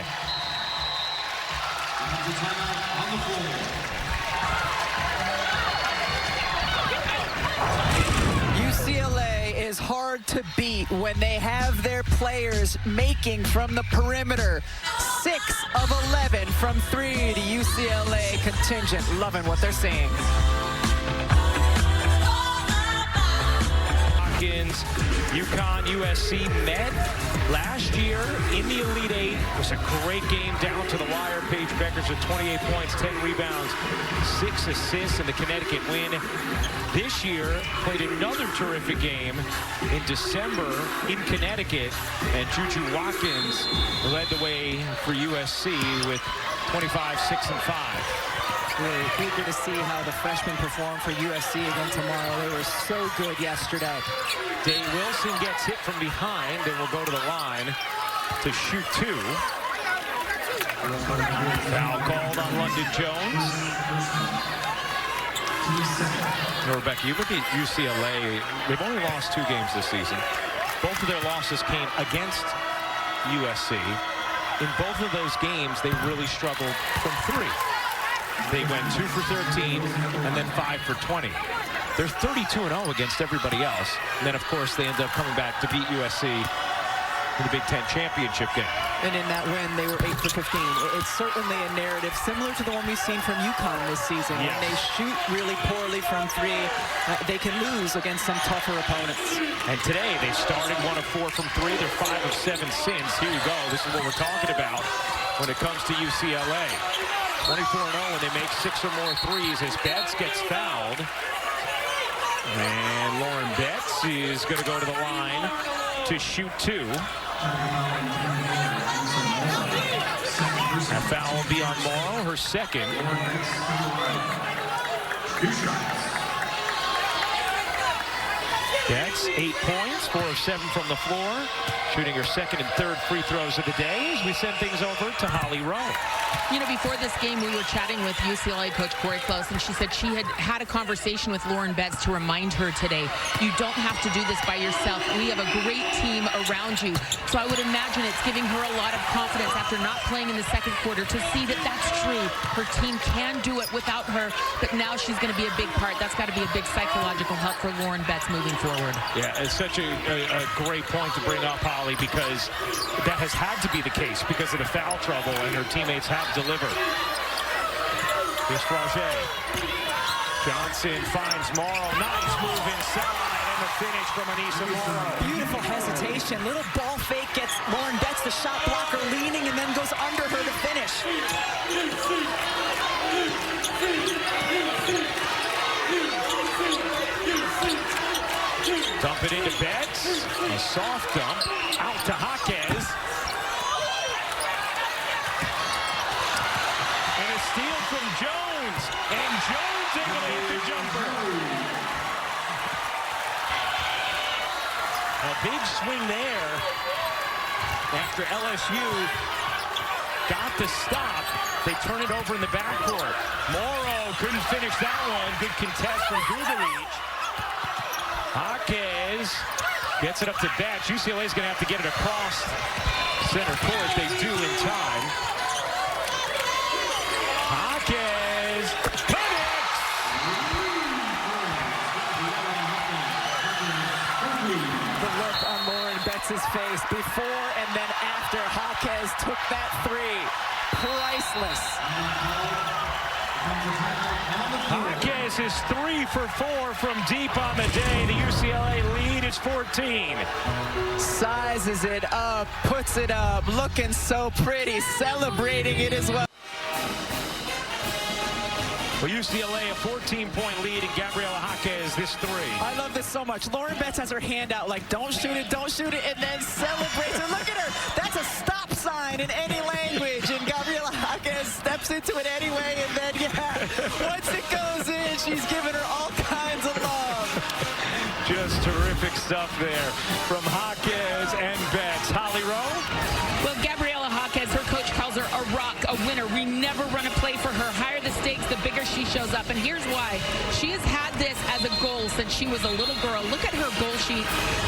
UCLA is hard to beat when they have their players making from the perimeter. 6 of 11 from 3. The UCLA contingent loving what they're seeing. UConn, USC met last year in the Elite Eight. It was a great game down to the wire. Paige Beckers with 28 points, 10 rebounds, 6 assists in the Connecticut win. This year, played another terrific game in December in Connecticut, and Juju Watkins led the way for USC with 25, 6, and 5. Really eager to see how the freshmen perform for USC again tomorrow. They were so good yesterday. Day Wilson gets hit from behind and will go to the line to shoot 2. Foul called on London Jones. Rebecca, you look at UCLA, they've only lost 2 games this season. Both of their losses came against USC. In both of those games, they really struggled from 3. They went 2 for 13 and then 5 for 20. They're 32-0 against everybody else. And then, of course, they end up coming back to beat USC in the Big Ten championship game. And in that win, they were 8 for 15. It's certainly a narrative similar to the one we've seen from UConn this season. Yes. When they shoot really poorly from 3, they can lose against some tougher opponents. And today, they started 1 of 4 from 3. They're 5 of 7 since. Here you go. This is what we're talking about when it comes to UCLA. 24-0 when they make 6 or more threes as Betts gets fouled. And Lauren Betts is going to go to the line to shoot 2. That foul will be on Morrow, her second. Betts, 8 points, 4 of 7 from the floor. Shooting her second and third free throws of the day as we send things over to Holly Rowe. You know, before this game, we were chatting with UCLA coach Corey Close, and she said she had had a conversation with Lauren Betts to remind her today, you don't have to do this by yourself. We have a great team around you. So I would imagine it's giving her a lot of confidence after not playing in the second quarter to see that that's true. Her team can do it without her, but now she's going to be a big part. That's got to be a big psychological help for Lauren Betts moving forward. Yeah, it's such a great point to bring up, Holly, because that has had to be the case because of the foul trouble, and her teammates have delivered. Here's Roger. Johnson finds Morrow. Nice move inside, and the finish from Anissa Morrow. Beautiful hesitation. Little ball fake gets Lauren Betts, the shot blocker, leaning and then goes under her to finish. Dump it into Betts. A soft dump out to Jaquez. And a steal from Jones. And Jones able to hit the jumper. A big swing there after LSU got the stop. They turn it over in the backcourt. Morrow couldn't finish that one. Good contest from Gugarich. Jaquez gets it up to Betts. UCLA's going to have to get it across center court. They do in time. Jaquez connects. The look on Lauren Betts' face before and then after Jaquez took that 3. Priceless. Jaquez is 3 for 4 from deep on the day. The UCLA lead is 14. Sizes it up, puts it up, looking so pretty, celebrating it as well. Well, UCLA a 14-point lead, and Gabriela Jaquez this 3. I love this so much. Lauren Betts has her hand out like, don't shoot it, and then celebrates it. Look at her. That's a stop sign in any language, and Gabriela Jaquez steps into it anyway, and then, once it goes in, she's giving her all kinds of love. Just terrific stuff there from Jaquez and Betts. Holly Rowe? Well, Gabriela Jaquez, her coach calls her a rock, a winner. We never run a play for her. Higher the stakes, the bigger she shows up. And here's why. She has had this as a goal since she was a little girl. Look at her goal sheet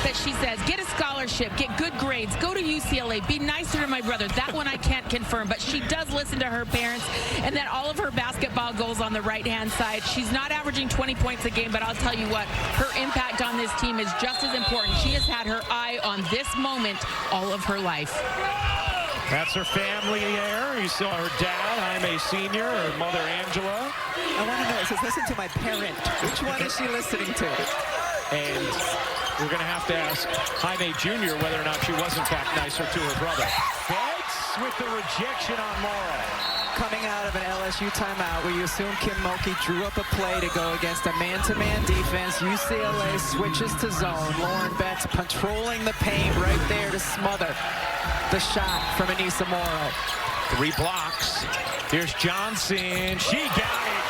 that she says, get a scholarship, get good grades, go to UCLA, be nicer to my brother. That one I can't confirm, but she does listen to her parents, and then all of her basketball goals on the right-hand side. She's not averaging 20 points a game, but I'll tell you what, her impact on this team is just as important. She has had her eye on this moment all of her life. That's her family there. You saw her dad, Jaime Sr., her mother, Angela. I want to know, it says, listen to my parent. Which one is she listening to? And we're going to have to ask Jaime Jr. whether or not she was, in fact, nicer to her brother. Betts with the rejection on Morrow. Coming out of an LSU timeout where you assume Kim Mulkey drew up a play to go against a man-to-man defense. UCLA switches to zone. Lauren Betts controlling the paint right there to smother the shot from Anissa Morrow. 3 blocks. Here's Johnson. She got it.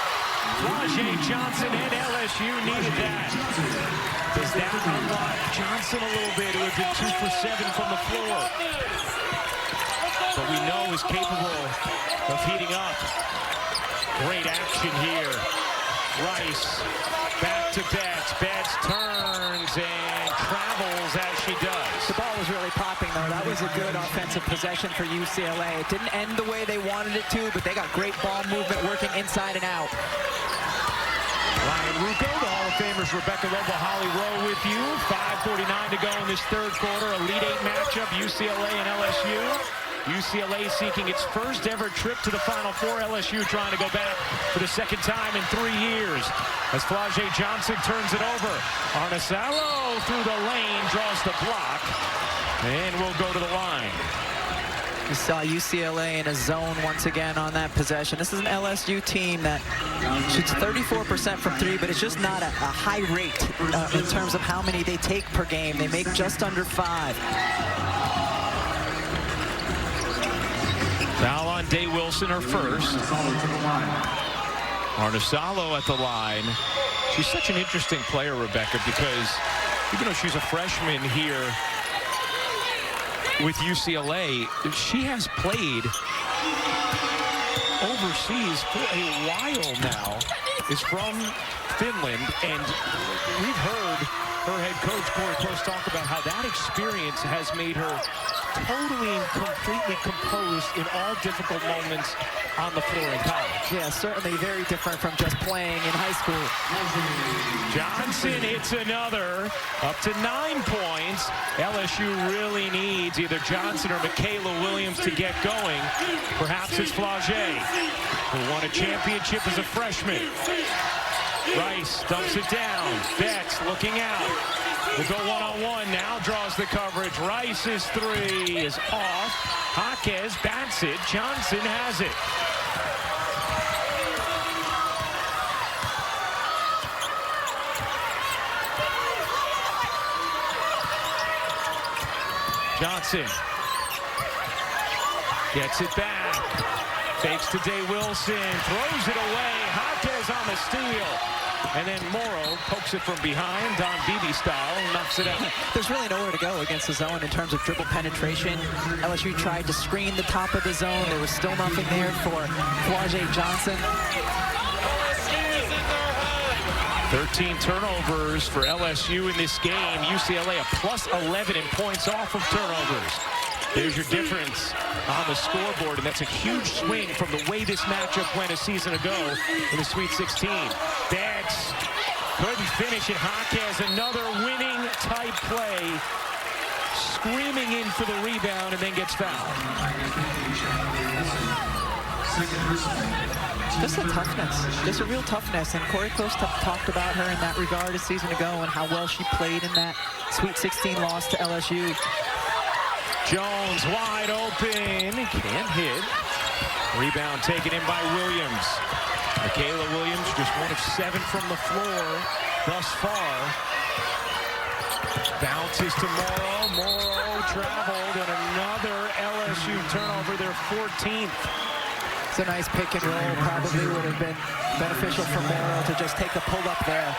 Flau'jae Johnson and LSU needed that. Does that unlock Johnson a little bit, who had been 2 for 7 from the floor? But we know is capable of heating up. Great action here. Rice back to Betts. Betts turns and travels as she does. The ball was really popping, though. That was a good offensive possession for UCLA. It didn't end the way they wanted it to, but they got great ball movement working inside and out. Ryan Rucco, the Hall of Famers Rebecca Lobo, Holly Rowe with you. 5:49 to go in this third quarter. Elite Eight matchup, UCLA and LSU. UCLA seeking its first ever trip to the Final Four. LSU trying to go back for the second time in 3 years. As Flau'jae Johnson turns it over. Arnesalo through the lane, draws the block, and we'll go to the line. You saw UCLA in a zone once again on that possession. This is an LSU team that shoots 34% from 3, but it's just not a high rate in terms of how many they take per game. They make just under 5. Foul on Day Wilson, her first. Arnesalo at the line. She's such an interesting player, Rebecca, because even though she's a freshman here with UCLA, she has played overseas for a while now, is from Finland, and we've heard her head coach, Corey Close, talk about how that experience has made her totally and completely composed in all difficult moments on the floor in college. Yeah, certainly very different from just playing in high school. Johnson hits another, up to 9 points. LSU really needs either Johnson or Michaela Williams to get going. Perhaps it's Flau'jae, who won a championship as a freshman. Rice dumps it down. Betts looking out. Will go one-on-one, now draws the coverage. Rice's 3 is off. Jaquez bats it. Johnson has it. Johnson gets it back. Fakes to Day Wilson. Throws it away. Jaquez on the steal. And then Morrow pokes it from behind, Don Beebe style, knocks it out. There's really nowhere to go against the zone in terms of dribble penetration. LSU tried to screen the top of the zone. There was still nothing there for Flau'jae Johnson. 13 turnovers for LSU in this game. UCLA a plus 11 in points off of turnovers. There's your difference on the scoreboard, and that's a huge swing from the way this matchup went a season ago in the Sweet 16. Betts couldn't finish it. Jaquez, another winning type play, screaming in for the rebound and then gets fouled. Just a toughness, just a real toughness, and Corey Close talked about her in that regard a season ago and how well she played in that Sweet 16 loss to LSU. Jones wide open, can't hit. Rebound taken in by Williams. Michaela Williams just 1 of 7 from the floor thus far. Bounces to Morrow. Morrow traveled, and another LSU turnover, their 14th. It's a nice pick and roll. Probably would have been beneficial for Morrow to just take the pull up there.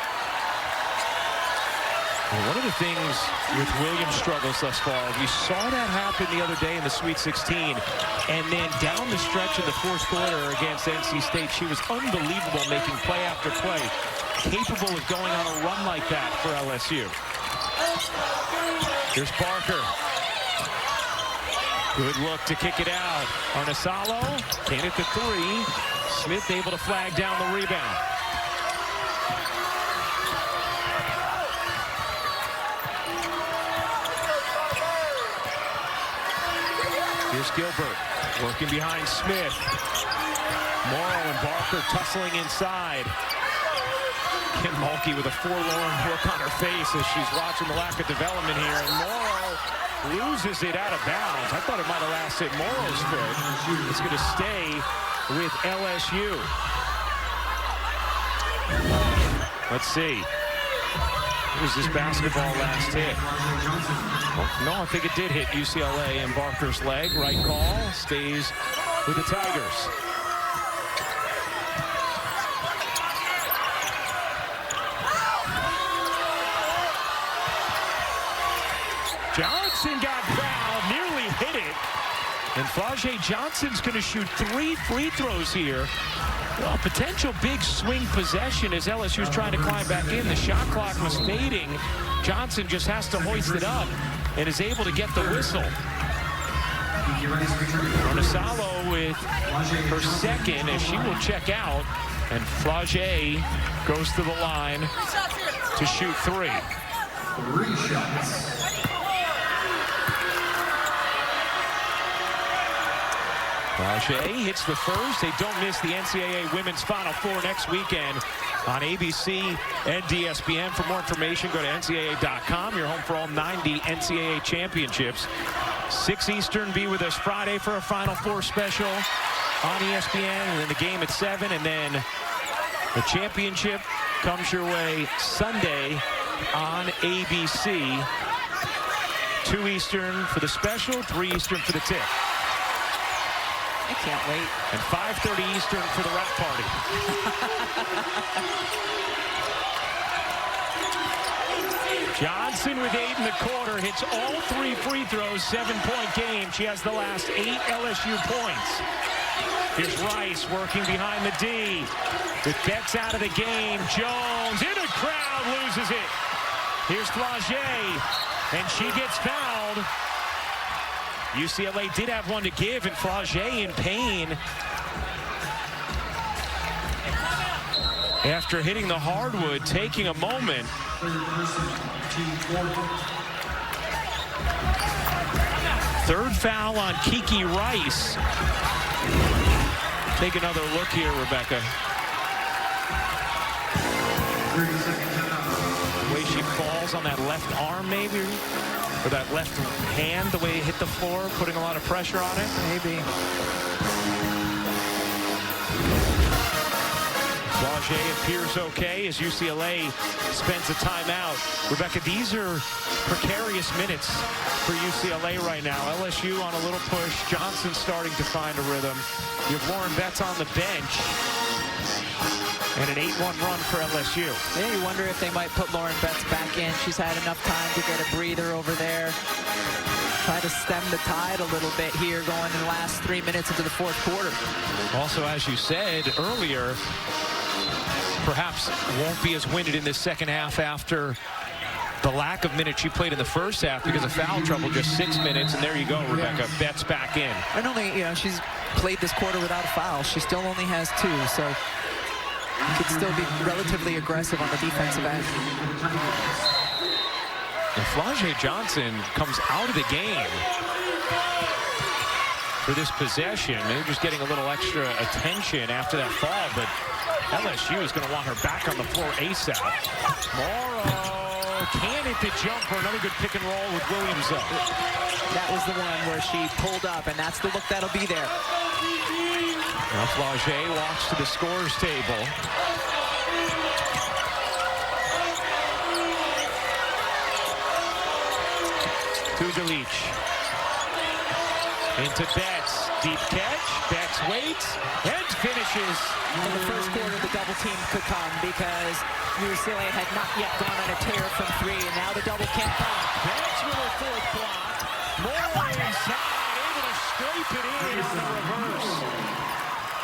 Well, one of the things with Williams' struggles thus far, we saw that happen the other day in the Sweet 16, and then down the stretch in the fourth quarter against NC State, she was unbelievable, making play after play, capable of going on a run like that for LSU. Here's Barker. Good look to kick it out. Arnesalo can't hit the three. Smith able to flag down the rebound. Here's Gilbert working behind Smith. Morrow and Barker tussling inside. Kim Mulkey with a forlorn look on her face as she's watching the lack of development here. And Morrow loses it out of bounds. I thought it might have lasted Morrow's foot. It's going to stay with LSU. Let's see. Here's this basketball last hit. Oh, no, I think it did hit UCLA and Barker's leg. Right call. Stays with the Tigers. Johnson got fouled, nearly hit it. And Flau'jae Johnson's going to shoot 3 free throws here. Well, potential big swing possession as LSU's trying to climb back in. The shot clock was fading. Johnson just has to hoist it up and is able to get the whistle. Arnesalo with her second as she will check out. And Flau'jae goes to the line to shoot 3. 3 shots. Flau'jae hits the first. They don't miss the NCAA Women's Final Four next weekend on ABC and ESPN. For more information, go to ncaa.com. You're home for all 90 NCAA championships. 6 Eastern, be with us Friday for a Final Four special on ESPN. And then the game at 7. And then the championship comes your way Sunday on ABC. 2 Eastern for the special, 3 Eastern for the tip. I can't wait. And 5:30 Eastern for the rap party. Johnson with 8 in the quarter, hits all 3 free throws, 7-point game. She has the last 8 LSU points. Here's Rice working behind the D. With Betts out of the game, Jones in a crowd, loses it. Here's Flau'jae, and she gets fouled. UCLA did have one to give, and Flau'jae in pain. After hitting the hardwood, taking a moment. Third foul on Kiki Rice. Take another look here, Rebecca. The way she falls on that left arm, maybe. Or that left hand, the way it hit the floor, putting a lot of pressure on it. Maybe. Flau'jae appears okay as UCLA spends a timeout. Rebecca, these are precarious minutes for UCLA right now. LSU on a little push. Johnson starting to find a rhythm. You have Lauren Betts on the bench. And an 8-1 run for LSU. Yeah, you wonder if they might put Lauren Betts back in. She's had enough time to get a breather over there. Try to stem the tide a little bit here going in the last 3 minutes into the fourth quarter. Also, as you said earlier, perhaps won't be as winded in this second half after the lack of minutes she played in the first half because of foul trouble, just 6 minutes, and there you go, Rebecca. Yeah. Betts back in. And only, she's played this quarter without a foul. She still only has 2, so could still be relatively aggressive on the defensive end. And Flau'jae Johnson comes out of the game for this possession. Maybe just getting a little extra attention after that fall, but LSU is going to want her back on the floor ASAP. Morrow can hit the jumper. Another good pick and roll with Williams up. That was the one where she pulled up, and that's the look that'll be there. Now Flau'jae walks to the scorer's table. To Galich. Into Betts. Deep catch. Betts waits and finishes. In the first quarter, the double team could come because UCLA had not yet gone on a tear from 3, and now the double can't come. Betts with her fourth block. More inside, able to scrape it in on the reverse.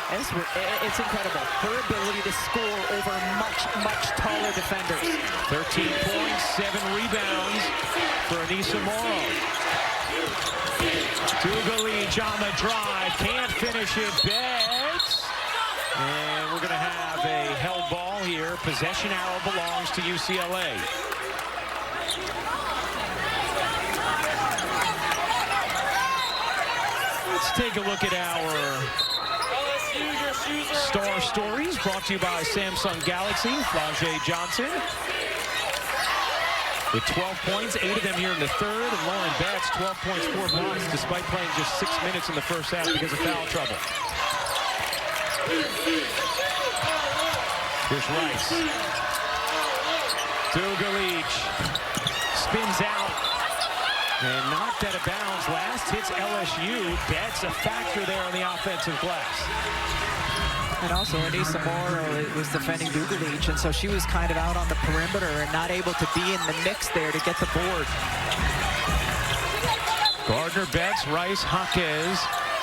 It's incredible. Her ability to score over much taller defenders. 13 points, 7 rebounds for Anissa Morrow. Dugalich on the drive, can't finish it. Betts. And we're going to have a held ball here. Possession arrow belongs to UCLA. Let's take a look at our Star Stories, brought to you by Samsung Galaxy. Flau'jae Johnson with 12 points, 8 of them here in the third. And Lauren Betts, 12 points, 4 blocks, despite playing just 6 minutes in the first half because of foul trouble. Here's Rice. Dugalich spins out and knocked out of bounds. Last hits LSU. Betts a factor there on the offensive glass. And also, Anissa Morrow was defending Dugalich, and so she was kind of out on the perimeter and not able to be in the mix there to get the board. Gardner, Betts, Rice, Jaquez,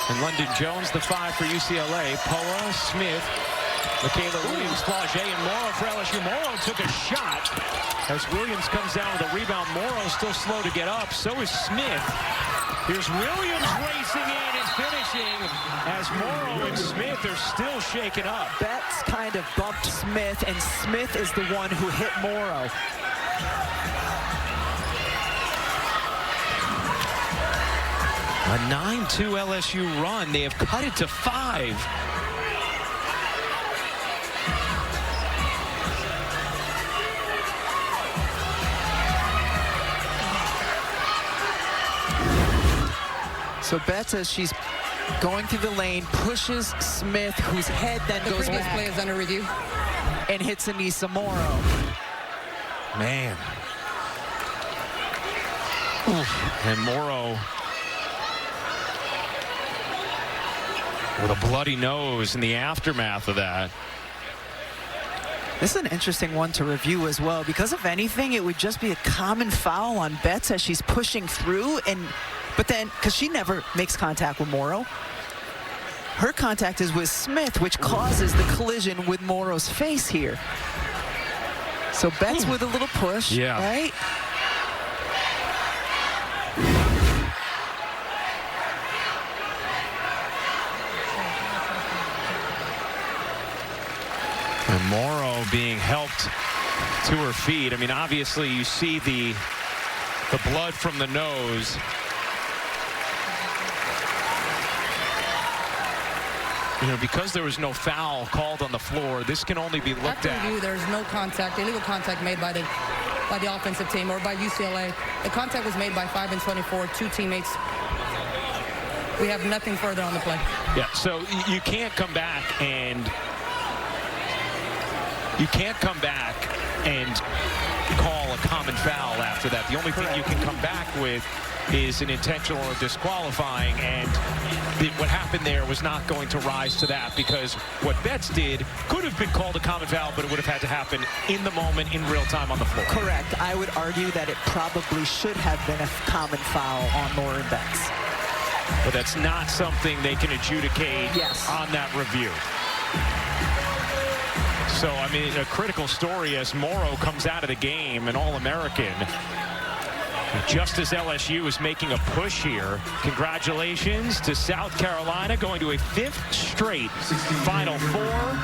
and London Jones, the 5 for UCLA. Poa, Smith, Michaela Williams, Flau'jae, and Morrow for LSU. Morrow took a shot as Williams comes down with a rebound. Morrow still slow to get up. So is Smith. Here's Williams racing in and finishing as Morrow and Smith are still shaken up. Betts kind of bumped Smith, and Smith is the one who hit Morrow. A 9-2 LSU run. They have cut it to 5. So Betts, as she's going through the lane, pushes Smith, whose head then goes back. The play is under review. And hits Anissa Morrow. Man. Oof. And Morrow with a bloody nose in the aftermath of that. This is an interesting one to review as well, because if anything, it would just be a common foul on Betts as she's pushing through, but then, because she never makes contact with Morrow, her contact is with Smith, which causes the collision with Morrow's face here. So Betts with a little push, yeah. Right? And Morrow being helped to her feet. I mean, obviously you see the blood from the nose. You know, because there was no foul called on the floor, this can only be looked at. Review, there's no contact, illegal contact made by the offensive team or by UCLA. The contact was made by 5 and 24, 2 teammates. We have nothing further on the play. Yeah, so you can't come back and call a common foul after that. The only thing you can come back with is an intentional or disqualifying, and what happened there was not going to rise to that, because what Betts did could have been called a common foul, but it would have had to happen in the moment, in real time on the floor. Correct. I would argue that it probably should have been a common foul on Lauren Betts. But that's not something they can adjudicate on that review. So, I mean, a critical story as Morrow comes out of the game, an All-American. Just as LSU is making a push here. Congratulations to South Carolina, going to a 5th straight Final Four.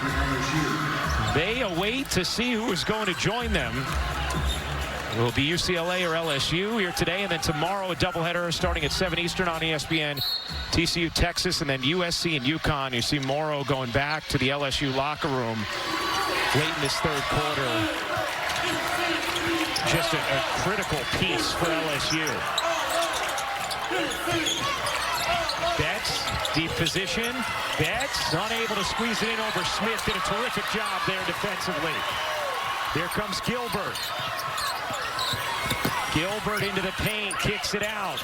They await to see who is going to join them. It will be UCLA or LSU here today, and then tomorrow a doubleheader starting at 7 Eastern on ESPN. TCU, Texas, and then USC and UConn. You see Morrow going back to the LSU locker room late in this third quarter. Just a critical piece for LSU. Betts, deep position. Betts unable to squeeze it in over Smith. Did a terrific job there defensively. Here comes Gilbert. Gilbert into the paint, kicks it out.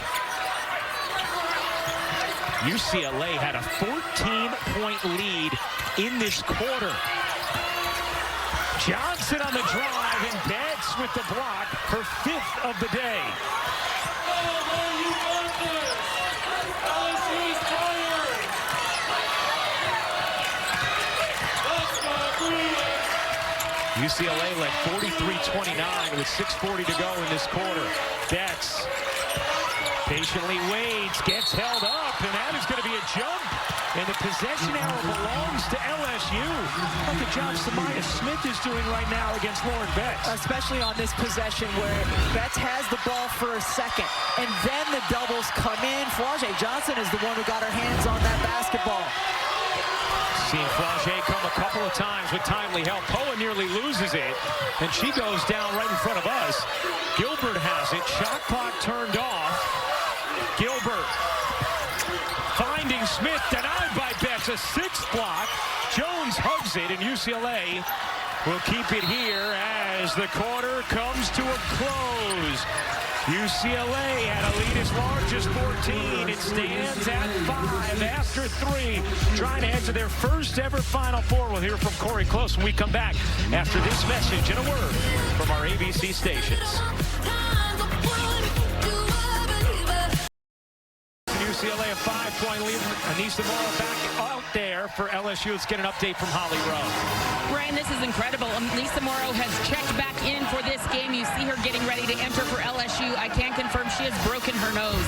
UCLA had a 14-point lead in this quarter. Johnson on the drive, and Betts with the block, her 5th of the day. UCLA led 43-29 with 6:40 to go in this quarter. Betts patiently waits, gets held up, and that is going to be a jump. And the possession arrow belongs to LSU. Look at John Samaya Smith is doing right now against Lauren Betts. Especially on this possession where Betts has the ball for a second, and then the doubles come in. Flau'jae Johnson is the one who got her hands on that basketball. Seen Flau'jae come a couple of times with timely help. Poa nearly loses it, and she goes down right in front of us. Gilbert has it. Shot clock turned off. Gilbert finding Smith, denied by Betts. A 6th block. Jones hugs it, and UCLA will keep it here as the quarter comes to a close. UCLA had a lead as large as 14. It stands at 5 after 3, trying to head to their first ever Final Four. We'll hear from Corey Close when we come back after this message and a word from our ABC stations. UCLA a 5-point lead. Anissa Morrow back out there for LSU. Let's get an update from Holly Rowe. Ryan, this is incredible. Anissa Morrow has checked back in for this game. You see her getting ready to enter for LSU. I can confirm she has broken her nose.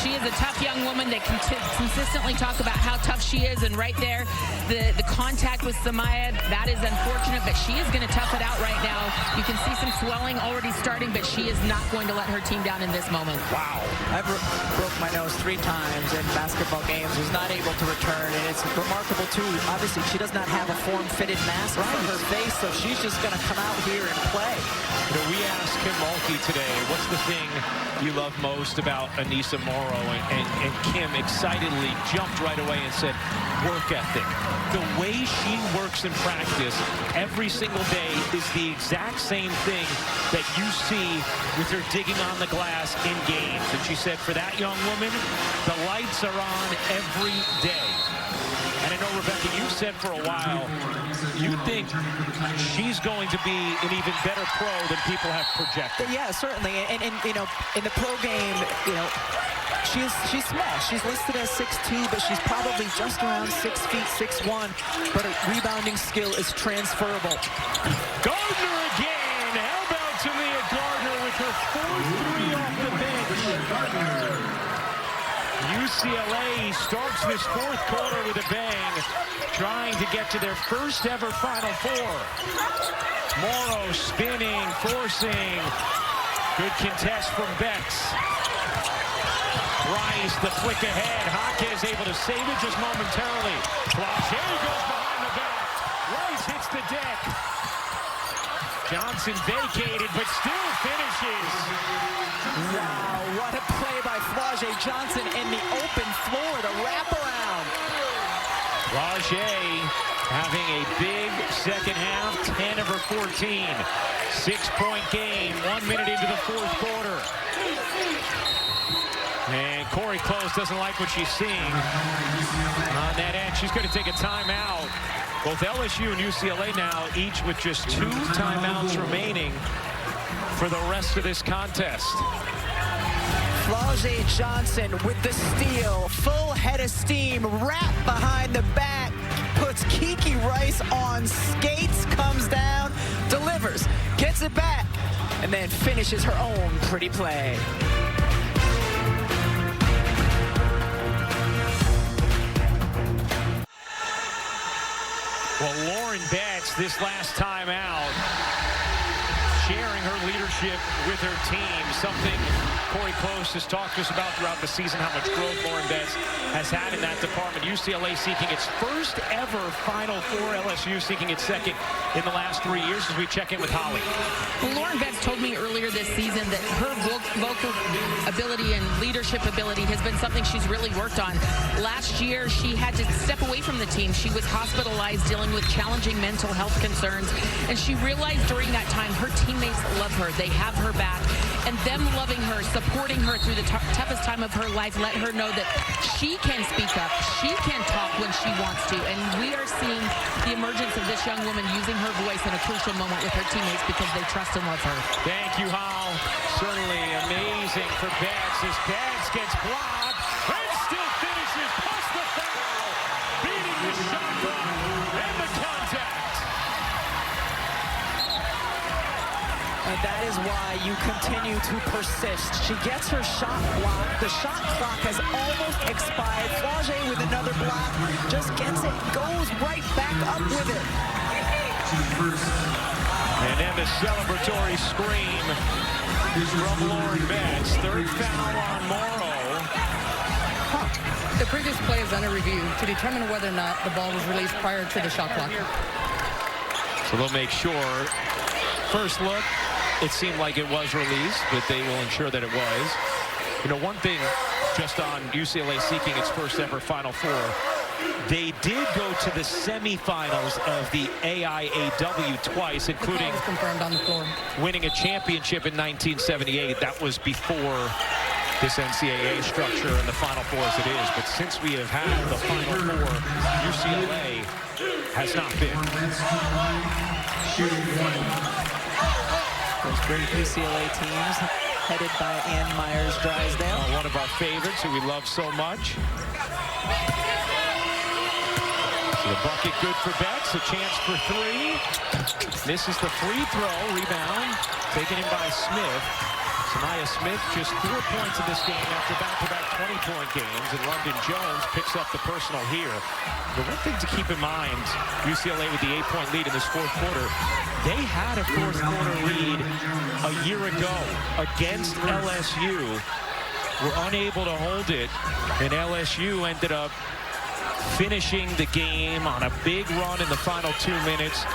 She is a tough young woman that can consistently talk about how tough she is. And right there, the contact with Samaya, that is unfortunate, but she is going to tough it out right now. You can see some swelling already starting, but she is not going to let her team down in this moment. Wow. I broke my nose 3 times in basketball games, was not able to return, and it's remarkable too. Obviously, she does not have a form-fitted mask on her face, so she's just going to come out here and play. You know, we asked Kim Mulkey today, what's the thing you love most about Anissa Morrow? And Kim excitedly jumped right away and said, work ethic. The way she works in practice every single day is the exact same thing that you see with her digging on the glass in games. And she said, for that young woman, the lights are on every day. And I know, Rebecca, you said for a while, you think she's going to be an even better pro than people have projected. Yeah, certainly. And you know, in the pro game, you know, she's small. She's listed as 6'2", but she's probably just around 6 feet, 6'1". But her rebounding skill is transferable. Gardner again. How about Tamia Gardner with her 4th 3 off the bench? UCLA starts this 4th quarter with a bang, trying to get to their first ever Final Four. Morrow spinning, forcing. Good contest from Betts. Rice, the flick ahead. Hockey is able to save it just momentarily. Flau'jae goes behind the back. Rice hits the deck. Johnson vacated, but still finishes. Wow, what a play by Flau'jae Johnson in the open floor to wrap around. Flau'jae having a big second half, 10 of her 14. 6-point game, 1 minute into the 4th quarter. And Corey Close doesn't like what she's seeing on that end. She's going to take a timeout. Both LSU and UCLA now, each with just 2 timeouts remaining for the rest of this contest. Flau'jae Johnson with the steal, full head of steam, wrap behind the back, puts Kiki Rice on skates, comes down, delivers, gets it back, and then finishes her own pretty play. Well, Lauren Betts, this last time out, sharing her leadership with her team, something Corey Close has talked to us about throughout the season, how much growth Lauren Betts has had in that department. UCLA seeking its first ever Final Four, LSU seeking its second in the last 3 years as we check in with Holly. Well, Lauren Betts told me earlier this season that her vocal ability and leadership ability has been something she's really worked on. Last year, she had to step away from the team. She was hospitalized dealing with challenging mental health concerns, and she realized during that time her team teammates love her. They have her back. And them loving her, supporting her through the toughest time of her life, let her know that she can speak up. She can talk when she wants to. And we are seeing the emergence of this young woman using her voice in a crucial moment with her teammates because they trust and love her. Thank you, Hal. Certainly amazing for Betts as Betts gets blocked and still finishes plus the foul, beating the shot clock and the contact. And that is why you continue to persist. She gets her shot blocked. The shot clock has almost expired. Flaugier with another block just gets it, goes right back up with it. And then the celebratory scream from Lauren Betts. Third foul on Morrow. The previous play is under review to determine whether or not the ball was released prior to the shot clock. So they'll make sure. First look, it seemed like it was released, but they will ensure that it was. You know, one thing just on UCLA seeking its first ever Final Four, they did go to the semifinals of the AIAW twice, including confirmed on the floor, winning a championship in 1978. That was before this NCAA structure and the Final Four as it is. But since we have had the Final Four, UCLA has not been. Those great UCLA teams headed by Ann Myers-Drysdale. One of our favorites who we love so much. So the bucket good for Betts, a chance for three. Misses the free throw, rebound, taken in by Smith. Samaya Smith just 4 points in this game after back-to-back 20-point games, and London Jones picks up the personal here. The one thing to keep in mind, UCLA with the 8-point lead in this fourth quarter, they had a fourth quarter lead a year ago against LSU. Were unable to hold it, and LSU ended up finishing the game on a big run in the final 2 minutes,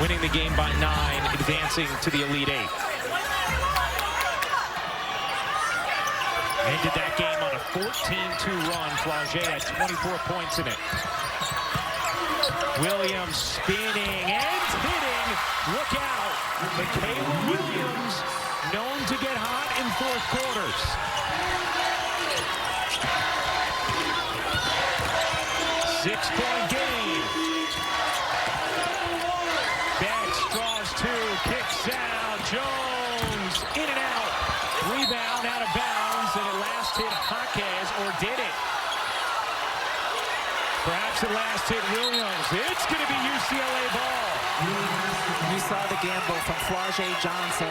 winning the game by 9, advancing to the Elite Eight. Ended that game on a 14-2 run. Flaugier had 24 points in it. Williams spinning and hitting. Look out. Michaela Williams, known to get hot in fourth quarters. Six-point game. Betts draws two, kicks out. Jones in and out. Rebound out of bounds, and it last hit Jaquez, or did it? Perhaps it last hit Williams. It's going to be UCLA ball. You saw the gamble from Flaugier Johnson,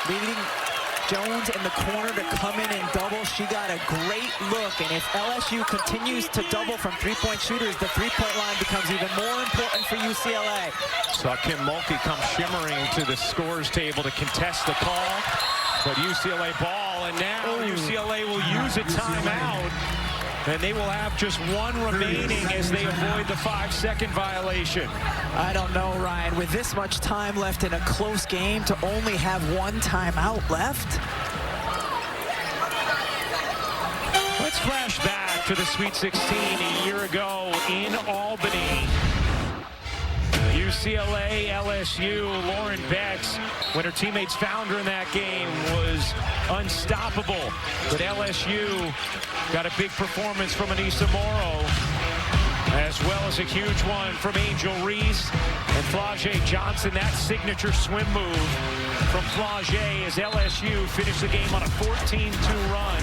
leaving Jones in the corner to come in and double. She got a great look, and if LSU continues to double from three-point shooters, the three-point line becomes even more important for UCLA. Saw Kim Mulkey come shimmering to the scores table to contest the call, but UCLA ball, and now UCLA will use a timeout, and they will have just one remaining as they avoid the 5-second violation. I don't know, Ryan, with this much time left in a close game to only have one timeout left. Let's flash back to the Sweet 16 a year ago in Albany. UCLA, LSU, Lauren Betts, when her teammates found her in that game, was unstoppable. But LSU got a big performance from Anissa Morrow, as well as a huge one from Angel Reese and Flaugier Johnson. That signature swim move from Flaugier as LSU finished the game on a 14-2 run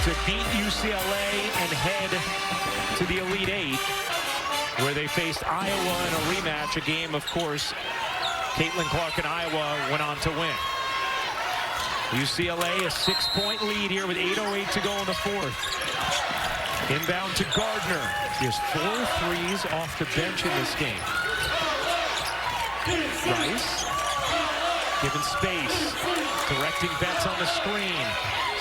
to beat UCLA and head to the Elite Eight, where they faced Iowa in a rematch, a game, of course, Caitlin Clark and Iowa went on to win. UCLA a 6-point lead here with 8:08 to go in the fourth. Inbound to Gardner. He has 4 threes off the bench in this game. Rice, given space, directing Betts on the screen.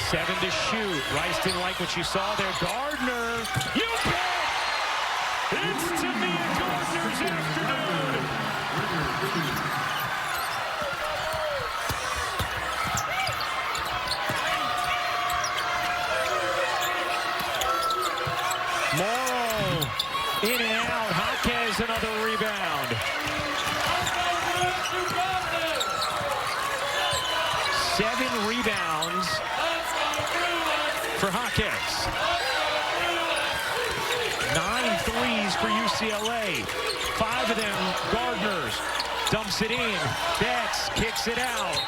7 to shoot. Rice didn't like what she saw there. Gardner, you bet! It's Tamia Gardner's afternoon. Morrow in and out. Jaquez another rebound. 7 rebounds for Jaquez. 9 threes for UCLA. 5 of them Gardner's. Dumps it in. Betts kicks it out.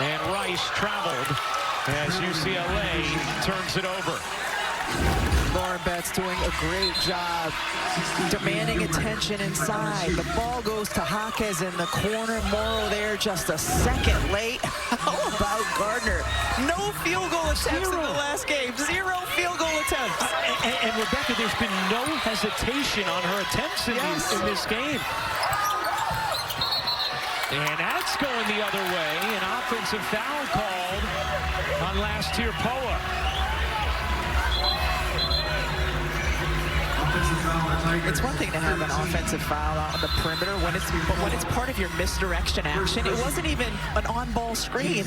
And Rice traveled as UCLA turns it over. Lauren Betts doing a great job demanding attention inside. The ball goes to Jaquez in the corner. Morrow there just a second late. How about Gardner? No field goal attempts in the last game. 0 field goal attempts. And Rebecca, there's been no hesitation on her attempts in this game. And that's going the other way. An offensive foul called on last-tier Poa. It's one thing to have an offensive foul out on the perimeter but when it's part of your misdirection action. It wasn't even an on-ball screen.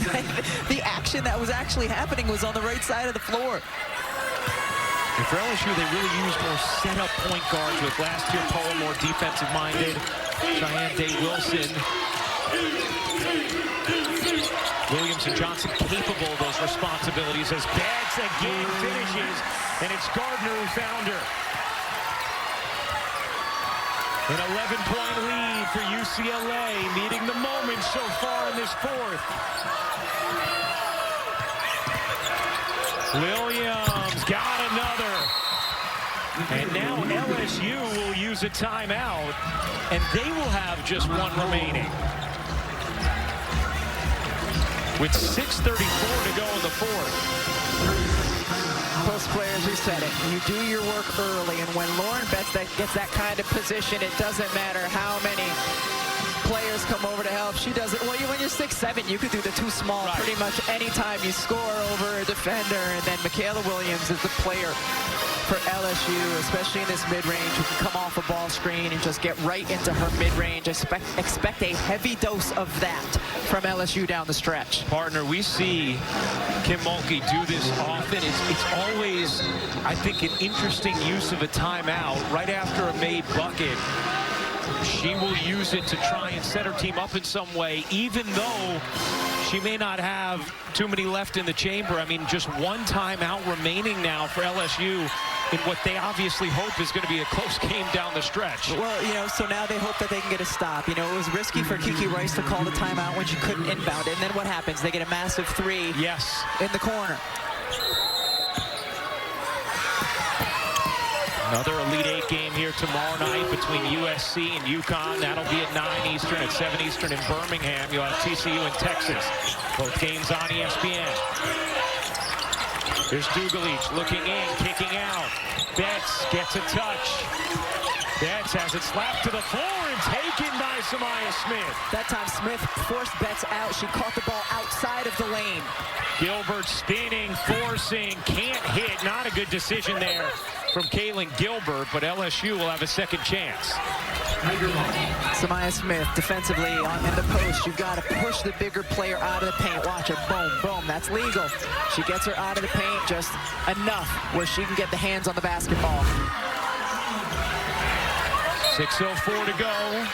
The action that was actually happening was on the right side of the floor. And for LSU, they really use more set-up point guards with last-year Poa more defensive-minded. Cheyenne Day-Wilson. Williams and Johnson capable of those responsibilities as Betts again finishes, and it's Gardner who found her. An 11-point lead for UCLA, meeting the moment so far in this fourth. Williams got another. And now LSU will use a timeout, and they will have just one remaining. With 6:34 to go in the fourth. Post players, we said it. You do your work early, and when Lauren Betts gets that kind of position, it doesn't matter how many players come over to help. She does it. Well, when you're 6'7", you could do the too small pretty much anytime you score over a defender. And then Michaela Williams is the player for LSU, especially in this mid-range, who can come off a ball screen and just get right into her mid-range. Expect a heavy dose of that from LSU down the stretch. Partner, we see Kim Mulkey do this often. It's always, I think, an interesting use of a timeout right after a made bucket. She will use it to try and set her team up in some way, even though she may not have too many left in the chamber. I mean, just one timeout remaining now for LSU in what they obviously hope is going to be a close game down the stretch. Well, so now they hope that they can get a stop. It was risky for Kiki Rice to call the timeout when she couldn't inbound it. And then what happens? They get a massive 3 in the corner. Another Elite 8 game here tomorrow night between USC and UConn. That'll be at 9 Eastern, at 7 Eastern in Birmingham. You'll have TCU and Texas. Both games on ESPN. Here's Dugalich looking in, kicking out. Betts gets a touch. Betts has it slapped to the floor and taken by Samaya Smith. That time Smith forced Betts out. She caught the ball outside of the lane. Gilbert spinning, forcing, can't hit. Not a good decision there from Kaylin Gilbert, but LSU will have a second chance. Samaya Smith defensively in the post. You've got to push the bigger player out of the paint. Watch it. Boom, boom. That's legal. She gets her out of the paint just enough where she can get the hands on the basketball. 6:04 to go.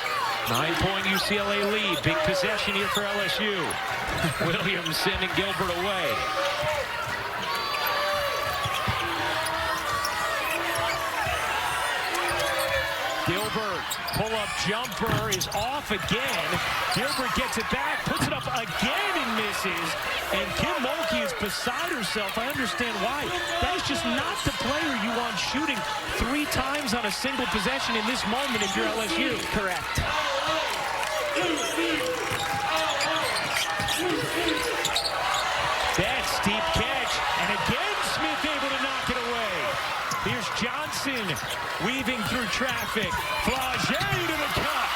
9-point UCLA lead. Big possession here for LSU. Williams sending Gilbert away. Gilbert, pull-up jumper is off again. Gilbert gets it back, puts it up again and misses. And Kim Mulkey is beside herself. I understand why. That is just not the player you want shooting 3 times on a single possession in this moment if you're LSU. Correct. That's deep catch, and again Smith able to knock it away. Here's Johnson weaving through traffic. Flagey to the cup.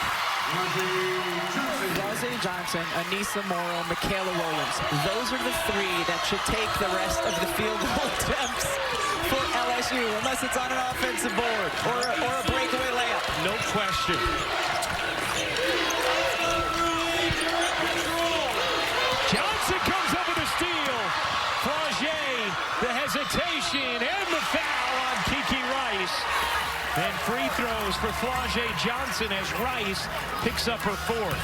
Flagey Johnson, Anissa Morrow, Michaela Williams. Those are the 3 that should take the rest of the field goal attempts for LSU, unless it's on an offensive board or a breakaway layup. No question. Johnson comes up with a steal. Flagey, the hesitation, and the foul on Kiki Rice. And free throws for Flagey Johnson as Rice picks up her 4th.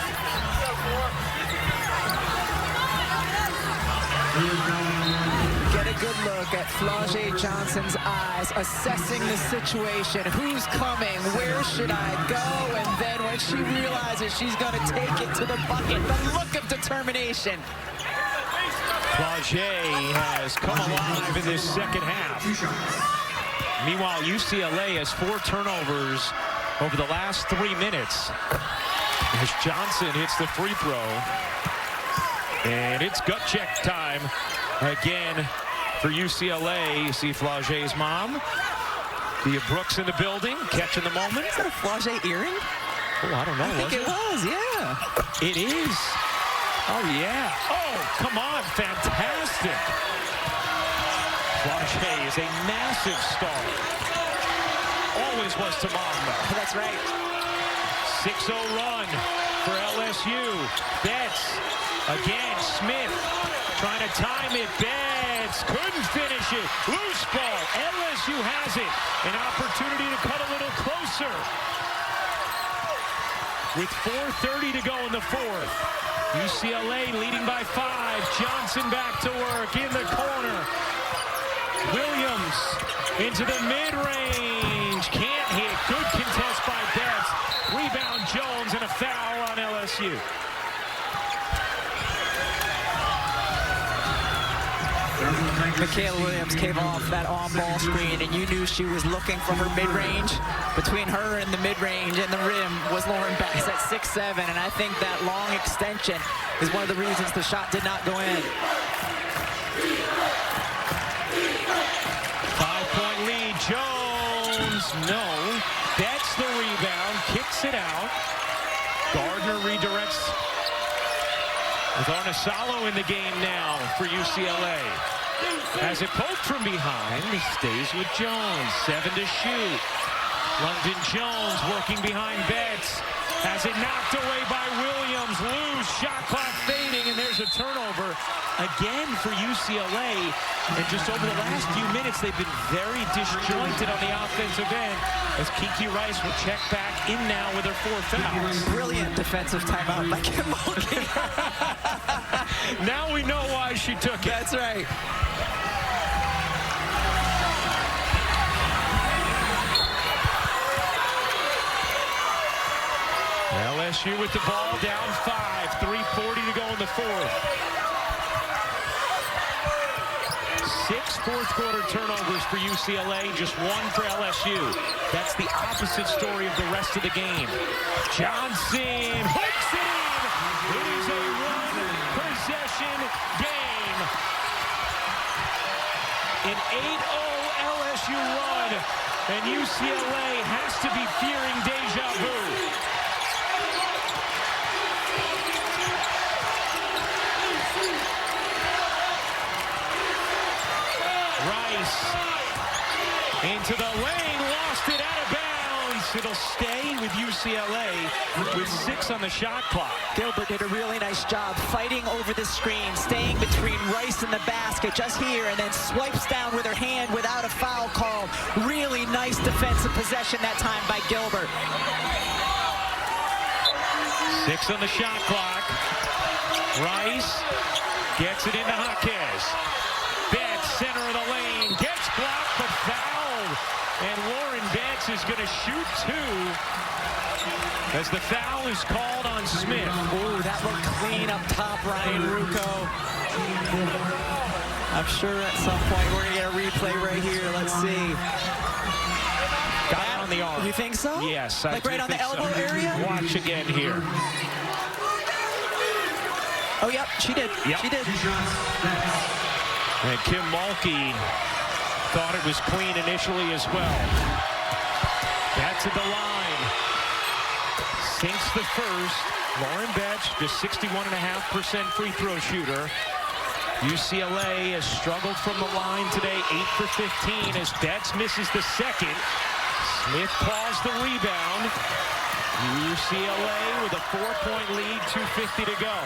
Get a good look at Flau'jae Johnson's eyes, assessing the situation. Who's coming? Where should I go? And then when she realizes she's going to take it to the bucket, the look of determination. Flau'jae has come alive in this second half. Meanwhile, UCLA has 4 turnovers over the last 3 minutes. As Johnson hits the free throw. And it's gut check time again for UCLA. You see Flau'jae's mom, Thea Brooks in the building, catching the moment. Is that a Flau'jae earring? Oh, I don't know. I think it was, yeah. It is. Oh, yeah. Oh, come on. Fantastic. Flau'jae is a massive star. Always was to mom, though. That's right. 6-0 run for LSU. Betts. Again, Smith trying to time it. Betts couldn't finish it. Loose ball. LSU has it. An opportunity to cut a little closer. With 4:30 to go in the fourth. UCLA leading by 5. Johnson back to work in the corner. Williams into the mid-range. Can't hit. Good contest by Betts. Rebound Jones and a foul on LSU. Michaela Williams came off that on-ball screen, and you knew she was looking for her mid-range. Between her and the mid-range and the rim was Lauren Betts at 6'7", and I think that long extension is one of the reasons the shot did not go in. 5-point lead. Jones, no. Betts the rebound, kicks it out. Gardner redirects with Arnesalo in the game now for UCLA. As it poked from behind, he stays with Jones. 7 to shoot. London Jones working behind Betts. Has it knocked away by Williams. Loose, shot clock fading, and there's a turnover again for UCLA. And just over the last few minutes, they've been very disjointed on the offensive end as Kiki Rice will check back in now with her 4 fouls. Brilliant defensive timeout by Kim Mulkey. Now we know why she took it. That's right. LSU with the ball, down 5. 3:40 to go in the fourth. 6 fourth-quarter turnovers for UCLA, just 1 for LSU. That's the opposite story of the rest of the game. Johnson hooks it in. It is a one-possession game. An 8-0 LSU run, and UCLA has to be fearing deja vu. Rice into the lane, lost it out of bounds. It'll stay with UCLA with 6 on the shot clock. Gilbert did a really nice job fighting over the screen, staying between Rice and the basket just here, and then swipes down with her hand without a foul call. Really nice defensive possession that time by Gilbert. 6 on the shot clock. Rice gets it into Jaquez. Betts, center of the lane, gets blocked but fouled. And Lauren Betts is going to shoot 2 as the foul is called on Smith. Ooh, that looked clean up top, Ryan Rucco. I'm sure at some point we're going to get a replay right here. Let's see. Got it on the arm. You think so? Yes. Like right on the elbow area? Watch again here. Oh, yep, she did. Yep. She did. And Kim Mulkey thought it was clean initially as well. Back to the line. Sinks the first. Lauren Betts, just 61.5% free throw shooter. UCLA has struggled from the line today, 8 for 15 as Betts misses the second. Smith claws the rebound. UCLA with a 4-point lead, 2:50 to go.